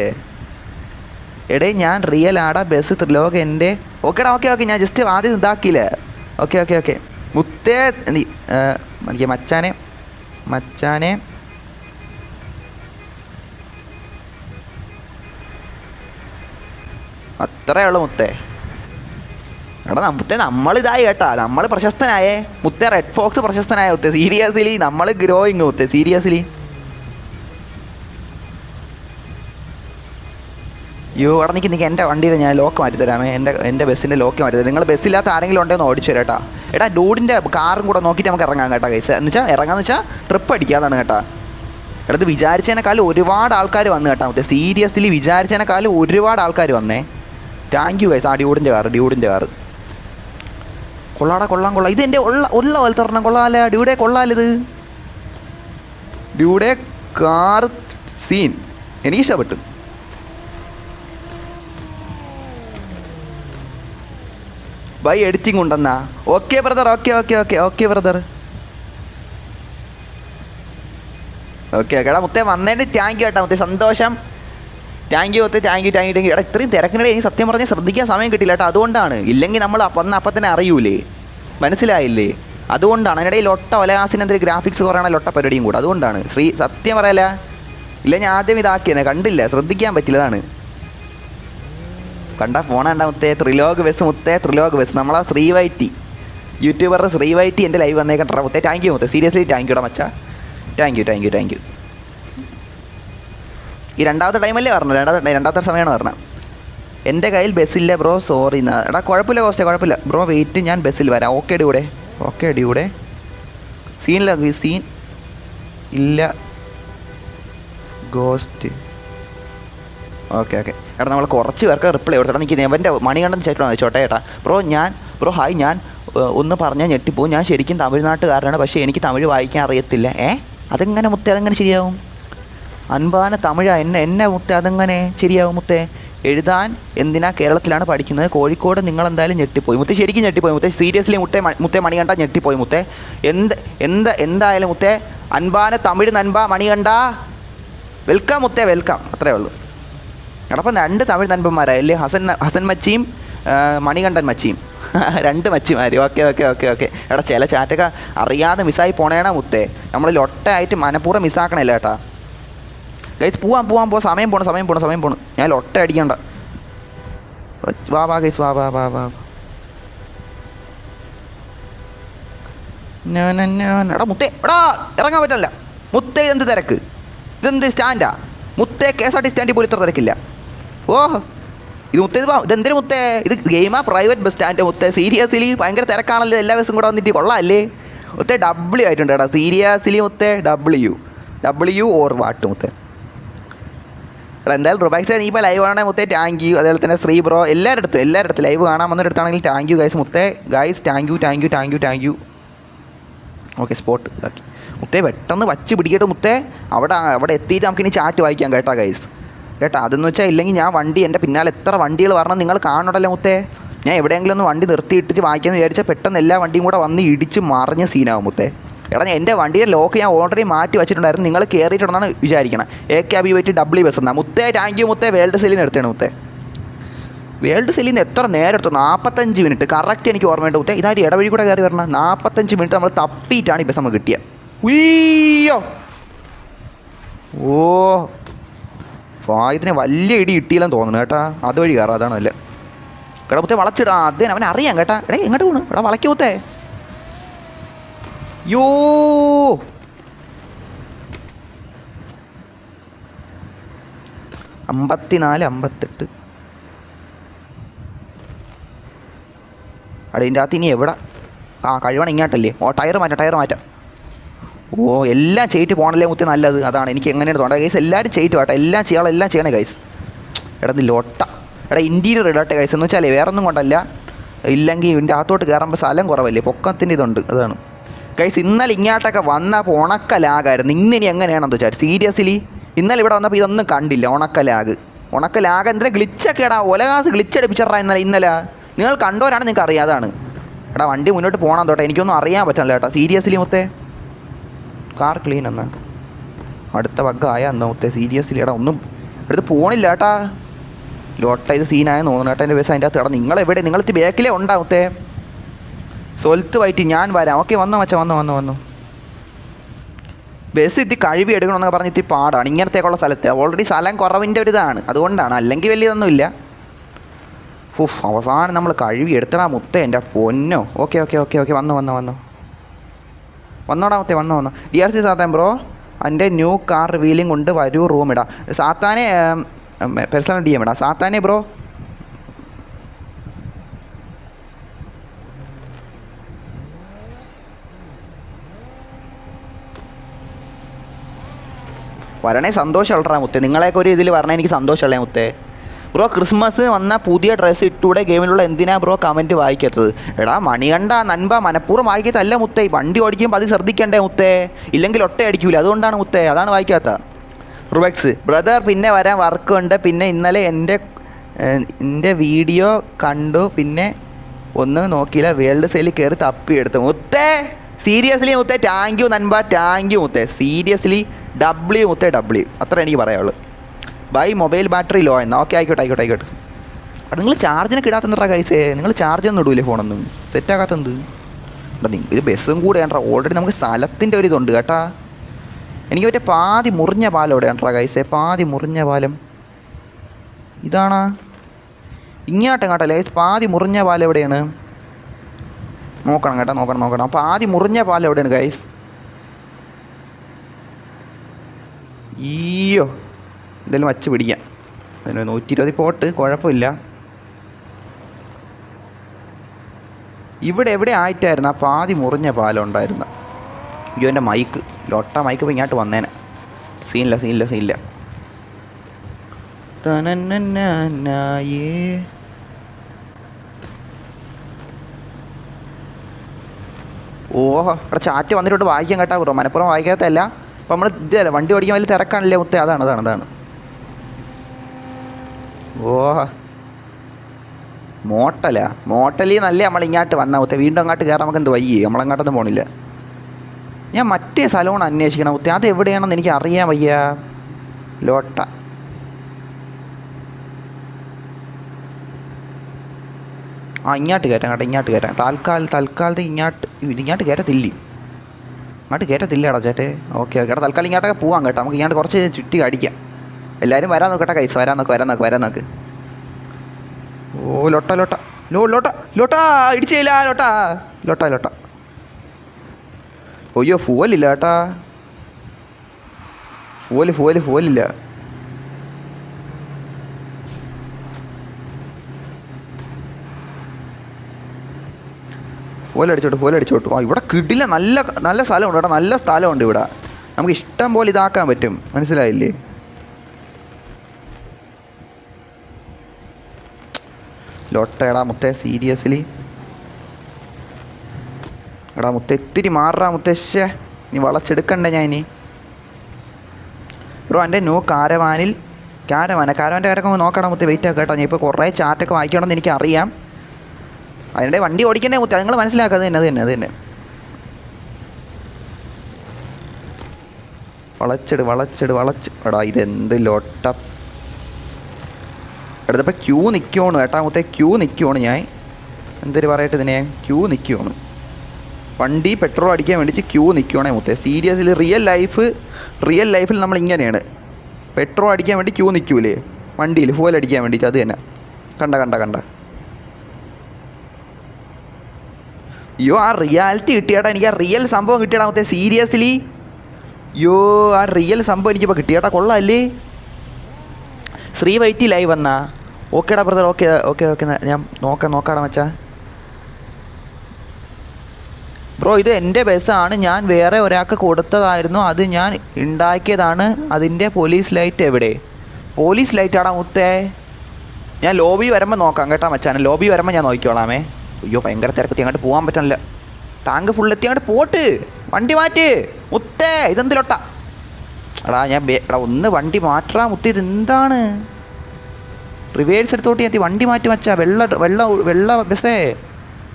എടേ ഞാൻ റിയൽ ആടാ. ബസ് ത്രിലോക എൻ്റെ. ഓക്കെ ഞാൻ ജസ്റ്റ് ആദ്യം ഇതാക്കിയില്ല. ഓക്കെ മുത്തേ. എനിക്ക് മച്ചാനെ അത്രേ ഉള്ളു മുത്തേ. എടാ മുത്തേ നമ്മളിതായി കേട്ടാ, നമ്മൾ പ്രശസ്തനായേ മുത്തേ. റെഡ് ഫോക്സ് പ്രശസ്തനായ മുത്തേ. സീരിയസ്ലി നമ്മൾ ഗ്രോയിങ് മുത്തേ, സീരിയസ്ലി. യോ അവിടെ നിൽക്കി എൻ്റെ വണ്ടിയിൽ ഞാൻ ലോക്ക് മാറ്റി തരാമേ. എൻ്റെ ബസ്സിൻ്റെ ലോക്ക് മാറ്റി തരാം. നിങ്ങൾ ബസ്സില്ലാത്ത ആരെങ്കിലും ഉണ്ടെന്ന് ഓടിച്ചു തരാം കേട്ടാ. എടാ ഡൂഡിൻ്റെ കാറും കൂടെ നോക്കിയിട്ട് നമുക്ക് ഇറങ്ങാം കേട്ടോ ഗൈസ്. എന്ന് വെച്ചാൽ ഇറങ്ങാന്ന് വെച്ചാൽ ട്രിപ്പ് അടിക്കാതാണ് കേട്ടാ. എടാ ഇത് വിചാരിച്ചതിനേക്കാളും ഒരുപാട് ആൾക്കാർ വന്നു കേട്ടാ മുത്തേ. സീരിയസ്ലി വിചാരിച്ചതിനേക്കാളും ഒരുപാട് ആൾക്കാർ വന്നേ. Thank you guys. ആ ഡ്യൂഡിൻ്റെ കാറ് കൊള്ളാടാ, കൊള്ളാം. ഇത് എൻ്റെ ഉള്ള പോലത്തെ ഒരെണ്ണം കൊള്ളാമല്ലേ ഡ്യൂഡേ, കൊള്ളാലിത് ഡ്യൂഡേ കാർ സീൻ. എനിക്ക് ഇഷ്ടപ്പെട്ടു. ബൈ എഡിറ്റിംഗ് ഉണ്ടെന്നാ. Okay brother, okay brother. Okay കേടാ മുത്തേ വന്നതിന് താങ്ക് യു കേട്ടാ മുത്തേ, സന്തോഷം. താങ്ക് യു മുത്തേ, താങ്ക് യു. എടാ ഇത്രയും തിരക്കിനിടെ എനിക്ക് സത്യം പറഞ്ഞാൽ ശ്രദ്ധിക്കാൻ സമയം കിട്ടില്ല കേട്ടോ. അതുകൊണ്ടാണ്. ഇല്ലെങ്കിൽ നമ്മൾ അപ്പം തന്നെ അറിയൂലേ, മനസ്സിലായില്ലേ? അതുകൊണ്ടാണ്. അതിനിടയിൽ ലൊട്ട ഒലകാസിനെന്തൊരു ഗ്രാഫിക്സ് കുറയണ ലൊട്ട പരിപാടിയും കൂടെ. അതുകൊണ്ടാണ് സത്യം പറയല. ഇല്ല ഞാൻ ആദ്യം ഇതാക്കിയെന്നെ കണ്ടില്ല, ശ്രദ്ധിക്കാൻ പറ്റില്ലതാണ്. കണ്ട ഫോണണ്ട മുത്തേ. ത്രിലോക് ബസ് നമ്മളാ ശ്രീവൈറ്റി യൂട്യൂബർ ശ്രീവൈറ്റി എൻ്റെ ലൈവ് വന്നേക്കണ്ട മുത്തേ. താങ്ക് യു മുത്തേ, സീരിയസ്ലി താങ്ക് യുടാ മച്ചാ. Thank you. ഈ രണ്ടാമത്തെ ടൈമല്ലേ പറഞ്ഞത്, രണ്ടാമത്തെ സമയമാണ് പറഞ്ഞത്. എൻ്റെ കയ്യിൽ ബസ്സില്ല ബ്രോ, സോറി. എടാ കുഴപ്പമില്ല കോസ്റ്റേ, കുഴപ്പമില്ല ബ്രോ, വെയിറ്റ് ഞാൻ ബസ്സിൽ വരാം. ഓക്കെ ഡ്യൂടെ. സീൻ ഇല്ല ഗോസ്റ്റ്. ഓക്കെ എടാ നമ്മൾ കുറച്ച് പേർക്ക് റിപ്ലൈ കൊടുത്തിട്ട് എനിക്ക് അവൻ്റെ മണികണ്ഠൻ ചേട്ടനോ ചോട്ടെ ചേട്ടാ. ബ്രോ ഹായ്, ഞാൻ ഒന്ന് പറഞ്ഞാൽ ഞെട്ടിപ്പോവും. ഞാൻ ശരിക്കും തമിഴ്നാട്ടുകാരനാണ്, പക്ഷേ എനിക്ക് തമിഴ് വായിക്കാൻ അറിയത്തില്ല. അതെങ്ങനെ മുത്തേ, അതെങ്ങനെ ശരിയാവും? അൻപാന തമിഴ എന്നെ മുത്തേ, അതെങ്ങനെ ശരിയാവും മുത്തേ? എഴുതാൻ എന്തിനാ കേരളത്തിലാണ് പഠിക്കുന്നത്, കോഴിക്കോട്. നിങ്ങളെന്തായാലും ഞെട്ടിപ്പോയി മുത്തേ, ശരിക്കും ഞെട്ടിപ്പോയി മുത്തേ. സീരിയസ്ലി മുത്തേ മണികണ്ഠ ഞെട്ടിപ്പോയി മുത്തേ. എന്തായാലും മുത്തേ, അൻപാന തമിഴ് നൻപ മണികണ്ഠ വെൽക്കം മുത്തേ, വെൽക്കം. അത്രേ ഉള്ളൂ. അപ്പം 2 തമിഴ് നൻപന്മാരായല്ലേ, ഹസൻ മച്ചിയും മണികണ്ഠൻ മച്ചിയും. 2 മച്ചിമാർ. ഓക്കെ. എടാ ചില ചാറ്റൊക്കെ അറിയാതെ മിസ്സായി പോണേണ മുത്തേ. നമ്മൾ ലൊട്ടയായിട്ട് മനഃപൂർവ്വം മിസ്സാക്കണില്ല കേട്ടാ ഗൈസ്. പോവാം സമയം പോണു. ഞാൻ ലൊട്ട അടിക്കണ്ട. വാ ഗൈസ്, വാ. എടാ മുത്തേ, എടാ ഇറങ്ങാൻ പറ്റില്ല മുത്തേ. ഇതെന്ത് തിരക്ക്, ഇതെന്ത് സ്റ്റാൻഡാ മുത്തേ? KSRTC സ്റ്റാൻഡിൽ പോലും ഇത്ര തിരക്കില്ല. ഇത് മുത്തേ, ഇതെന്തിനു മുത്തേ? ഇത് ഗെയിമാ, പ്രൈവറ്റ് ബസ് സ്റ്റാൻഡ് മുത്തേ? സീരിയസ്ലി ഭയങ്കര തിരക്കാണല്ലോ, എല്ലാ ബസ്സും കൂടെ വന്നിട്ട് കൊള്ളാമല്ലേ മുത്തേ? W ആയിട്ടുണ്ട് കേട്ടോ, സീരിയസ്ലി മുത്തേ. W ഓർ വാട്ട് മുത്തേ. എടാ എന്തായാലും റുബാക്സേ നീ ഇപ്പോൾ ലൈവ് ആണെങ്കിൽ മുത്തേ താങ്ക് യു. അതേപോലെ തന്നെ ശ്രീ ബ്രോ, എല്ലായിടത്തും ലൈവ് കാണാൻ വന്നിടത്താണെങ്കിൽ താങ്ക് യു ഗൈസ് മുത്തേ. Guys thank you. Okay spot ആക്കി മുത്തേ. പെട്ടെന്ന് വച്ച് പിടിക്കട്ടെ മുത്തേ. അവിടെ എത്തിയിട്ട് നമുക്കിനി ചാറ്റ് വായിക്കാം കേട്ടോ ഗൈസ്. കേട്ടോ അതെന്ന് വെച്ചാൽ ഇല്ലെങ്കിൽ ഞാൻ വണ്ടി എൻ്റെ പിന്നാലെ എത്ര വണ്ടികൾ വരണം നിങ്ങൾ കാണണമല്ലോ മുത്തേ. ഞാൻ എവിടെയെങ്കിലും ഒന്ന് വണ്ടി നിർത്തിയിട്ടിട്ട് വായിക്കാമെന്ന് വിചാരിച്ചാൽ പെട്ടെന്ന് എല്ലാ വണ്ടിയും കൂടെ വന്ന് ഇടിച്ച് മറിഞ്ഞ സീനാവും മുത്തേ. എടാ എൻ്റെ വണ്ടിയുടെ ലോക്ക് ഞാൻ ഓൾറെഡി മാറ്റി വെച്ചിട്ടുണ്ടായിരുന്നു, നിങ്ങൾ കയറിയിട്ടുണ്ടെന്നാണ് വിചാരിക്കണം. AKBY ബസ് എന്നാ മുത്തേ. താങ്ക് യു മുത്തേ. വേൾഡ് സെല്ലിൽ നിന്ന് എടുത്തേണ് മുത്തേ. വേൾഡ് സെല്ലിൽ നിന്ന് എത്ര നേരം എടുത്തു? 45 മിനിറ്റ് കറക്റ്റ് എനിക്ക് ഓർമ്മയുണ്ട് മുത്തേ. ഇതാരും ഇടവഴി കൂടെ കയറി വരണം. 45 മിനിറ്റ് നമ്മൾ തപ്പിയിട്ടാണ് ഈ ബസ് നമുക്ക് കിട്ടിയത്. ഉയ്യോ ഇതിന് വലിയ ഇടി കിട്ടിയില്ലെന്ന് തോന്നുന്നു കേട്ടാ. അതുവഴി കയറാം, അതാണ് അല്ല കേട്ടാ മുത്തേ. വളച്ചിടാ അതേ അവനെ അറിയാം കേട്ടാ. എങ്ങോട്ട് പോണു? വളയ്ക്കൂ മുത്തേ. യോ 54, 58. ഇതിൻ്റെ അകത്ത് ഇനി എവിടെ? കഴിവണം ഇങ്ങോട്ടല്ലേ. ടയർ മാറ്റാം. എല്ലാം ചെയ്തിട്ട് പോകണല്ലേ മുത്തേ നല്ലത്. അതാണ് എനിക്ക് എങ്ങനെയാണ് തോന്നുന്നത് ഗൈസ്. എല്ലാവരും ചെയ്തിട്ട് വേട്ടെ, എല്ലാം ചെയ്യണേ ഗൈസ്. എടാ ലൊട്ട. ഇൻറ്റീരിയർ ഇടട്ടെ ഗൈസ്. എന്ന് വെച്ചാൽ വേറെ ഒന്നും കൊണ്ടല്ല, ഇല്ലെങ്കിൽ ഇതിൻ്റെ അകത്തോട്ട് കയറുമ്പോൾ സ്ഥലം കുറവല്ലേ, പൊക്കത്തിൻ്റെ ഇതുണ്ട്, അതാണ് ഗൈസ്. ഇന്നലെ ഇങ്ങോട്ടൊക്കെ വന്നപ്പോൾ ഉണക്കലാകായിരുന്നു. ഇന്നിനി എങ്ങനെയാണെന്ന് വെച്ചാൽ സീരിയസ്ലി ഇന്നലെ ഇവിടെ വന്നപ്പോൾ ഇതൊന്നും കണ്ടില്ല. ഉണക്കലാഗ് എന്തിനാ ഗ്ലിച്ചൊക്കെ. ഒലകാസ് ഗ്ലിച്ചടിപ്പിച്ചറാ ഇന്നലെ. നിങ്ങൾ കണ്ടവരാണ് നിങ്ങൾക്ക് അറിയാതാണ്. വണ്ടി മുന്നോട്ട് പോകണം തൊട്ടെ. എനിക്കൊന്നും അറിയാൻ പറ്റില്ല കേട്ടോ സീരിയസ്ലി മുത്തേ. കാർ ക്ലീൻ എന്നാ അടുത്ത വഗ്ഗായ എന്താ മുത്തേ? സീരിയസ്ലി ഒന്നും എടുത്ത് പോണില്ല കേട്ടാ. ലോട്ട ഇത് സീനായെന്ന് തോന്നുന്നു കേട്ടോ. എൻ്റെ ബസ് അതിൻ്റെ അകത്ത്. നിങ്ങളെവിടെ? നിങ്ങൾക്ക് ബാക്കിലേ ഉണ്ടാവും മുത്തേ. സ്വൽത്ത് വൈറ്റ് ഞാൻ വരാം. ഓക്കെ വന്നോ മച്ചാ, വന്നു. ബസ് ഇത്തി കഴുകി എടുക്കണമെന്നൊക്കെ പറഞ്ഞ് ഇത്തി പാടാണ് ഇങ്ങനത്തേക്കുള്ള സ്ഥലത്ത്. ഓൾറെഡി സ്ഥലം കുറവിൻ്റെ ഒരു ഇതാണ്, അതുകൊണ്ടാണ്. അല്ലെങ്കിൽ വലിയതൊന്നുമില്ല. അവസാനം നമ്മൾ കഴുകി എടുത്തടാ മുത്തേ എൻ്റെ പൊന്നോ. ഓക്കെ ഓക്കെ ഓക്കെ ഓക്കെ വന്നോടാ മുത്തേ വന്നോ. DRC സാത്താൻ ബ്രോ എൻ്റെ ന്യൂ കാർ റിവീലിംഗ് കൊണ്ട് വരൂ റൂം ഇടാം. സാത്താനെ പേഴ്സണൽ DM ഇടാം സാത്താനെ ബ്രോ. വരണേ സന്തോഷമുള്ളടാ മുത്തേ. നിങ്ങളെയൊക്കെ ഒരു ഇതിൽ പറഞ്ഞാൽ എനിക്ക് സന്തോഷമുള്ളേ മുത്തേ. ബ്രോ ക്രിസ്മസ് വന്ന പുതിയ ഡ്രസ്സ് ഇട്ടൂടെ ഗെയിമിലുള്ള എന്തിനാ ബ്രോ കമൻറ്റ് വായിക്കാത്തത്? എടാ മണികണ്ട നൻപ മനഃപൂർവ്വം വായിക്കത്തല്ല മുത്തേ. വണ്ടി ഓടിക്കുമ്പോൾ അത് ശ്രദ്ധിക്കണ്ടേ മുത്തേ, ഇല്ലെങ്കിൽ ഒട്ട അടിക്കൂല, അതുകൊണ്ടാണ് മുത്തേ, അതാണ് വായിക്കാത്ത. റുബക്സ് ബ്രദർ പിന്നെ വരാൻ വർക്കുണ്ട്. പിന്നെ ഇന്നലെ എൻ്റെ വീഡിയോ കണ്ടു, പിന്നെ ഒന്നും നോക്കിയില്ല, വേൾഡ് സെയിൽ കയറി തപ്പിയെടുത്തു മുത്തേ. സീരിയസ്ലി മുത്തേ താങ്ക് യു നൻപ, താങ്ക് യു മുത്തേ. സീരിയസ്ലി മുത്തേ അത്ര എനിക്ക് പറയാനുള്ളൂ. ബൈ മൊബൈൽ ബാറ്ററി ലോ എന്നാ. ഓക്കെ ആയിക്കോട്ടെ. അവിടെ നിങ്ങൾ ചാർജിനൊക്കെ ഇടാത്തണ്ടാ കൈസേ. നിങ്ങൾ ചാർജൊന്നും ഇടൂലേ ഫോണൊന്നും സെറ്റാക്കാത്തത്? ഇത് ബസ്സും കൂടെ ആണ്ടാ. ഓൾറെഡി നമുക്ക് സ്ഥലത്തിൻ്റെ ഒരു ഇതുണ്ട് കേട്ടാ. എനിക്ക് പറ്റിയ പാതി മുറിഞ്ഞ പാലം എവിടെ ആണ്ടാ കൈസേ? പാതി മുറിഞ്ഞ പാലം ഇതാണാ. ഇങ്ങോട്ടും കേട്ടോ ലൈസ്. പാതി മുറിഞ്ഞ പാലം എവിടെയാണ് നോക്കണം കേട്ടോ. നോക്കണം. പാതി മുറിഞ്ഞ പാലം എവിടെയാണ് ഗൈസ്? ഈയോ എന്തെങ്കിലും വച്ച് പിടിക്കാം. 120 പോട്ട് കുഴപ്പമില്ല. ഇവിടെ എവിടെ ആയിട്ടായിരുന്നു ആ പാതി മുറിഞ്ഞ പാലം ഉണ്ടായിരുന്ന? അയ്യോ എൻ്റെ മൈക്ക് മൈക്ക് ഇപ്പോൾ ഇങ്ങോട്ട് വന്നേനെ. സീനില്ല. ഓഹോ അവിടെ ചാറ്റ് വന്നിട്ട് വായിക്കാൻ കേട്ടാ ബ്രോ. മനപ്പുറം വായിക്കാത്തല്ല. അപ്പം നമ്മൾ ഇതല്ല വണ്ടി ഓടിക്കാൻ വലിയ തിരക്കാണല്ലേ മുത്തേ. അതാണ്. ഓഹ മോട്ടലിൽ നല്ല നമ്മളിങ്ങോട്ട് വന്നാൽ മുത്തേ. വീണ്ടും അങ്ങോട്ട് കയറാൻ നമുക്ക് എന്ത് വയ്യേ? നമ്മളങ്ങോട്ടൊന്നും പോണില്ല. ഞാൻ മറ്റേ സലൂൺ അന്വേഷിക്കണം മുത്തേ. അത് എവിടെയാണെന്ന് എനിക്ക് അറിയാൻ വയ്യ. ലോട്ട ഇങ്ങോട്ട് കയറ്റാം. തൽക്കാലത്ത് ഇങ്ങോട്ട് കയറ്റത്തില്ലേ? അങ്ങോട്ട് കയറ്റത്തില്ലടാ ചേട്ടേ. ഓക്കെ എടാ തൽക്കാലം ഇങ്ങോട്ടൊക്കെ പോവാം കേട്ടോ. നമുക്ക് ഇങ്ങോട്ട് കുറച്ച് ചുറ്റി അടിക്കാം. എല്ലാവരും വരാൻ നോക്കട്ടെ കൈസ്. വരാൻ നോക്ക്. ഓ ലോട്ട ഇടിച്ചില്ല. ലോട്ട അയ്യോ ഫുവലില്ല കേട്ടാ. ഫുവലില്ല. ഫോലടിച്ചോട്ടു. ഇവിടെ കിടില നല്ല സ്ഥലമുണ്ട് കേട്ടോ. നല്ല സ്ഥലമുണ്ട് ഇവിടെ. നമുക്ക് ഇഷ്ടം പോലെ ഇതാക്കാൻ പറ്റും. മനസ്സിലായില്ലേ? ലോട്ട മുത്തേ സീരിയസ്ലി മുത്തേ ഇത്തിരി മാറാ മുത്തശ്ശേ. നീ വളച്ചെടുക്കണ്ടേ ഞാൻ ഇനി? ബ്രോ എൻ്റെ ന്യൂ കാരവാൻ്റെ കാര്യമൊക്കെ നോക്കണം മുത്തേ. വെയിറ്റ് ആക്കാം കേട്ടോ. ഞാൻ ഇപ്പോൾ കുറേ ചാറ്റൊക്കെ വായിക്കണമെന്ന് എനിക്കറിയാം. അതിനിടെ വണ്ടി ഓടിക്കണ്ടേ മുത്തേ. നിങ്ങൾ മനസ്സിലാക്കുക. അത് തന്നെ വളച്ച് ഇതെന്ത് ലോട്ട. എടുത്തപ്പോൾ ക്യൂ നിൽക്കുവാണ് കേട്ടാ മുത്തേ. ഞാൻ എന്തൊരു പറയട്ടെ ഇതിനെ. ക്യൂ നിൽക്കുവാണ്. വണ്ടി പെട്രോൾ അടിക്കാൻ വേണ്ടിയിട്ട് ക്യൂ നിൽക്കുവാണേ മുത്തേ. സീരിയസ്ലി റിയൽ ലൈഫിൽ നമ്മൾ ഇങ്ങനെയാണ്. പെട്രോൾ അടിക്കാൻ വേണ്ടി ക്യൂ നിൽക്കൂലേ വണ്ടിയിൽ, ഫുവൽ അടിക്കാൻ വേണ്ടിയിട്ട്. അത് തന്നെ കണ്ട. അയ്യോ ആ റിയാലിറ്റി കിട്ടിയാട്ടാ. എനിക്ക് ആ റിയൽ സംഭവം കിട്ടിയടാ മുത്തേ. സീരിയസ്ലി ആ റിയൽ സംഭവം എനിക്കിപ്പോൾ കിട്ടിയാട്ടാ. കൊള്ളാമല്ലേ? ശ്രീ വൈറ്റി ലൈവ് വന്നാ. ഓക്കേടാ ബ്രദർ. ഓക്കെ ഞാൻ നോക്കാടാ മച്ചാ. ബ്രോ ഇത് എൻ്റെ ബസ്സാണ്. ഞാൻ വേറെ ഒരാൾക്ക് കൊടുത്തതായിരുന്നു. അത് ഞാൻ ഉണ്ടാക്കിയതാണ്. അതിൻ്റെ പോലീസ് ലൈറ്റ് എവിടെ? പോലീസ് ലൈറ്റാടാ മുത്തേ. ഞാൻ ലോബി വരുമ്പോൾ നോക്കാം കേട്ടാ മച്ചാനെ. ലോബി വരുമ്പോൾ ഞാൻ നോക്കിക്കോളാമേ. അയ്യോ ഭയങ്കര തിരക്കത്തി. അങ്ങോട്ട് പോകാൻ പറ്റണില്ല. ടാങ്ക് ഫുള്ളെത്തി. അങ്ങോട്ട് പോട്ട്. വണ്ടി മാറ്റ് മുത്തേ. ഇതെന്തിലോട്ട എടാ ഒന്ന് വണ്ടി മാറ്റാ മുത്തേ. ഇതെന്താണ്? റിവേഴ്സ് എടുത്തോട്ട് ഞാൻ വണ്ടി മാറ്റി മച്ചാ. വെള്ള ബസ്സേ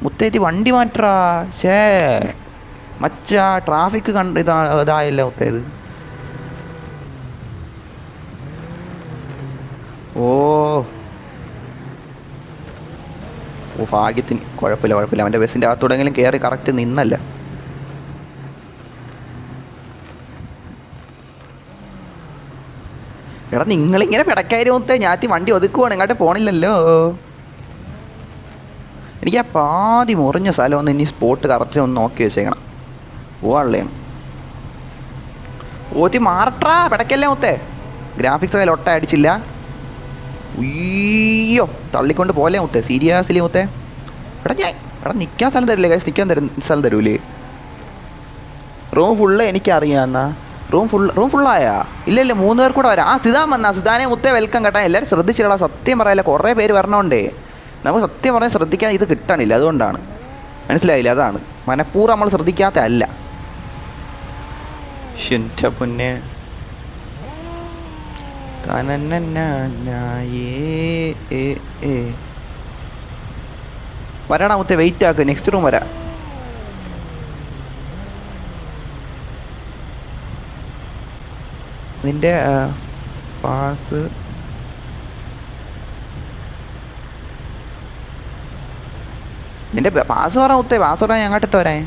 മുത്തേത്തി വണ്ടി മാറ്റാ. മച്ചാ ട്രാഫിക് ഇതായല്ലോ മുത്തേത്. ഓ ഭാഗ്യത്തിന് കുഴപ്പമില്ല. അവൻ്റെ ബസ്സിൻ്റെ അകത്തോടെങ്കിലും കയറി കറക്റ്റ് നിന്നല്ല. എടാ നിങ്ങളിങ്ങനെ പിടക്കായിരുന്നു മുത്തേ. ഞാത്തി വണ്ടി ഒതുക്കുവാണ്. ഇങ്ങോട്ട് പോണില്ലല്ലോ. എനിക്ക് ആ പാതി മുറിഞ്ഞ സ്ഥലം ഒന്ന് ഇനി സ്പോട്ട് കറക്റ്റ് ഒന്ന് നോക്കി വെച്ചേക്കണം. പോവാനുള്ളതാണ്. ഓത്തി മാറട്ടാ പിടക്കല്ലേ മുത്തേ. ഗ്രാഫിക്സ് ഒക്കെ ലൊട്ട അടിച്ചില്ല. ഉയ്യോ തള്ളിക്കൊണ്ട് പോലെ മുത്തേ. സീരിയസ്ലി മുത്തേ. എടാ നിൽക്കാൻ സ്ഥലം തരില്ലേ ഗൈസ്? നിൽക്കാൻ സ്ഥലം തരൂലേ? റൂം ഫുള്ള് എനിക്കറിയാം. എന്നാ റൂം ഫുള്ളായാ? ഇല്ല 3 പേർ കൂടെ വരാം. സിതാൻ വന്നാ? സിതാനെ മുത്തേ വെൽക്കം കേട്ടാ. എല്ലാവരും ശ്രദ്ധിച്ചിടാ. സത്യം പറയാല്ല, കുറേ പേര് വരണോണ്ടേ നമുക്ക് സത്യം പറഞ്ഞാൽ ശ്രദ്ധിക്കാൻ ഇത് കിട്ടണില്ല. അതുകൊണ്ടാണ്, മനസ്സിലായില്ല? അതാണ് മനഃപൂർവ്വം നമ്മൾ ശ്രദ്ധിക്കാത്ത അല്ല. എൻ്റെ പൊന്നെ. വരാടാ മുത്തേ, വെയിറ്റ് ആക്ക്. നെക്സ്റ്റ് റൂം വരാം. നിൻ്റെ പാസ് പറ മുത്തേ. പാസ് പറയാൻ ഞാൻ കേട്ടിട്ട് വരാൻ.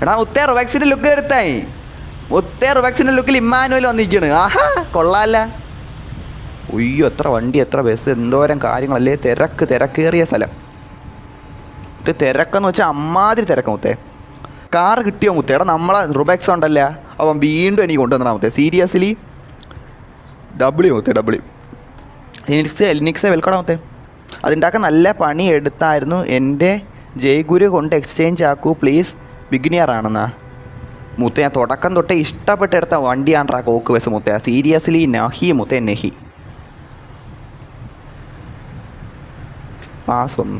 എടാ മുത്തേ റുബാക്സിൻ്റെ ലുക്ക് എടുത്തായി. മുത്തേ റുബാക്സിൻ്റെ ലുക്കിൽ ഇമ്മാനുവൽ വന്നിരിക്കണ്. ആഹാ കൊള്ളാല്ല. ഉയ്യോ എത്ര വണ്ടി, എത്ര ബസ്, എന്തോരം കാര്യങ്ങളല്ലേ. തിരക്കേറിയ സ്ഥലം. ഇത് തിരക്കെന്ന് വെച്ചാൽ അമ്മാതിരി തിരക്ക് മുത്തേ. കാറ് കിട്ടിയോ മുത്തേ? എടാ നമ്മളെ റുബാക്സ് ഉണ്ടല്ല, അവൻ വീണ്ടും എനിക്ക് കൊണ്ടുവന്നാ മുത്തേ. സീരിയസ്ലി ഡബ്ല്യു മുത്തേ, ഡബ്ല്യു. ലിനിക്സേ വെൽക്കടാ മുത്തേ. അതുണ്ടാക്കാൻ നല്ല പണി എടുത്തായിരുന്നു. എൻ്റെ ജയ്ഗുരു കൊണ്ട് എക്സ്ചേഞ്ച് ആക്കൂ പ്ലീസ്. ബിഗിനിയർ ആണെന്നാ മുത്തേ. ഞാൻ തുടക്കം തൊട്ടേ ഇഷ്ടപ്പെട്ടെടുത്ത വണ്ടിയാണ്ട്രാ കോക്ക് ബസ് മുത്തേ. സീരിയസ്ലി നഹി മുത്തേ, നെഹി. പാസ് 1.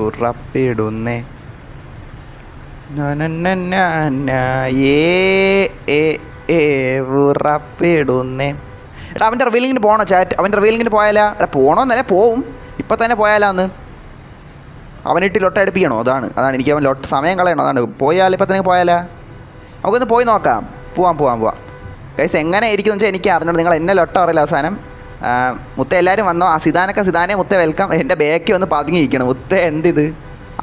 ഉറപ്പിടുന്നേ. ഉറപ്പിടുന്നേ. എടാ അവൻ്റെ റിവീലിങ്ങിന് പോകണോ ചാറ്റ്? അവൻ്റെ റിവീലിങ്ങിന് പോയാലാ? എടാ പോകണമെന്നല്ലേ, പോവും. ഇപ്പം തന്നെ പോയാലാന്ന്. അവനിട്ട് ലൊട്ട അടുപ്പിക്കണോ? അതാണ് എനിക്ക് അവൻ ലൊട്ട സമയം കളയണോ? അതാണ്. പോയാൽ ഇപ്പം തന്നെ പോയാലാ? നമുക്കൊന്ന് പോയി നോക്കാം. പോവാം ഗൈസ്. എങ്ങനെ ആയിരിക്കും എന്ന് വെച്ചാൽ എനിക്ക് അറിഞ്ഞോളൂ. നിങ്ങൾ എന്നെ ലൊട്ട പറയില്ല അവസാനം. മുത്തേ എല്ലാവരും വന്നോ? ആ സിതാനെ മുത്തേ വെൽക്കം. എൻ്റെ ബാക്കി ഒന്ന് പതുങ്ങിയിരിക്കണം മുത്തേ. എന്തിത്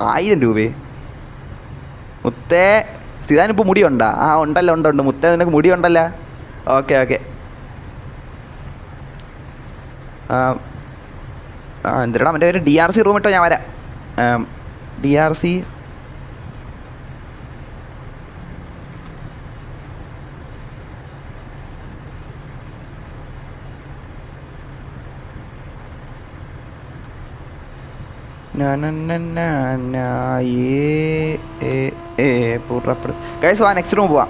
1000 രൂപയെ മുത്തേ? സിതാനിപ്പോൾ മുടിയുണ്ടോ? ആ ഉണ്ടല്ലോ, ഉണ്ട് മുത്തേ. നിനക്ക് മുടിയുണ്ടല്ലോ. ഓക്കെ. എന്തിനാ അവൻ്റെ പേര്? DRC റൂം ഇട്ടോ, ഞാൻ വരാം. DRC പുറപ്പെടും ഗൈസ്. വാ നെക്സ്റ്റ് റൂം പോവാം.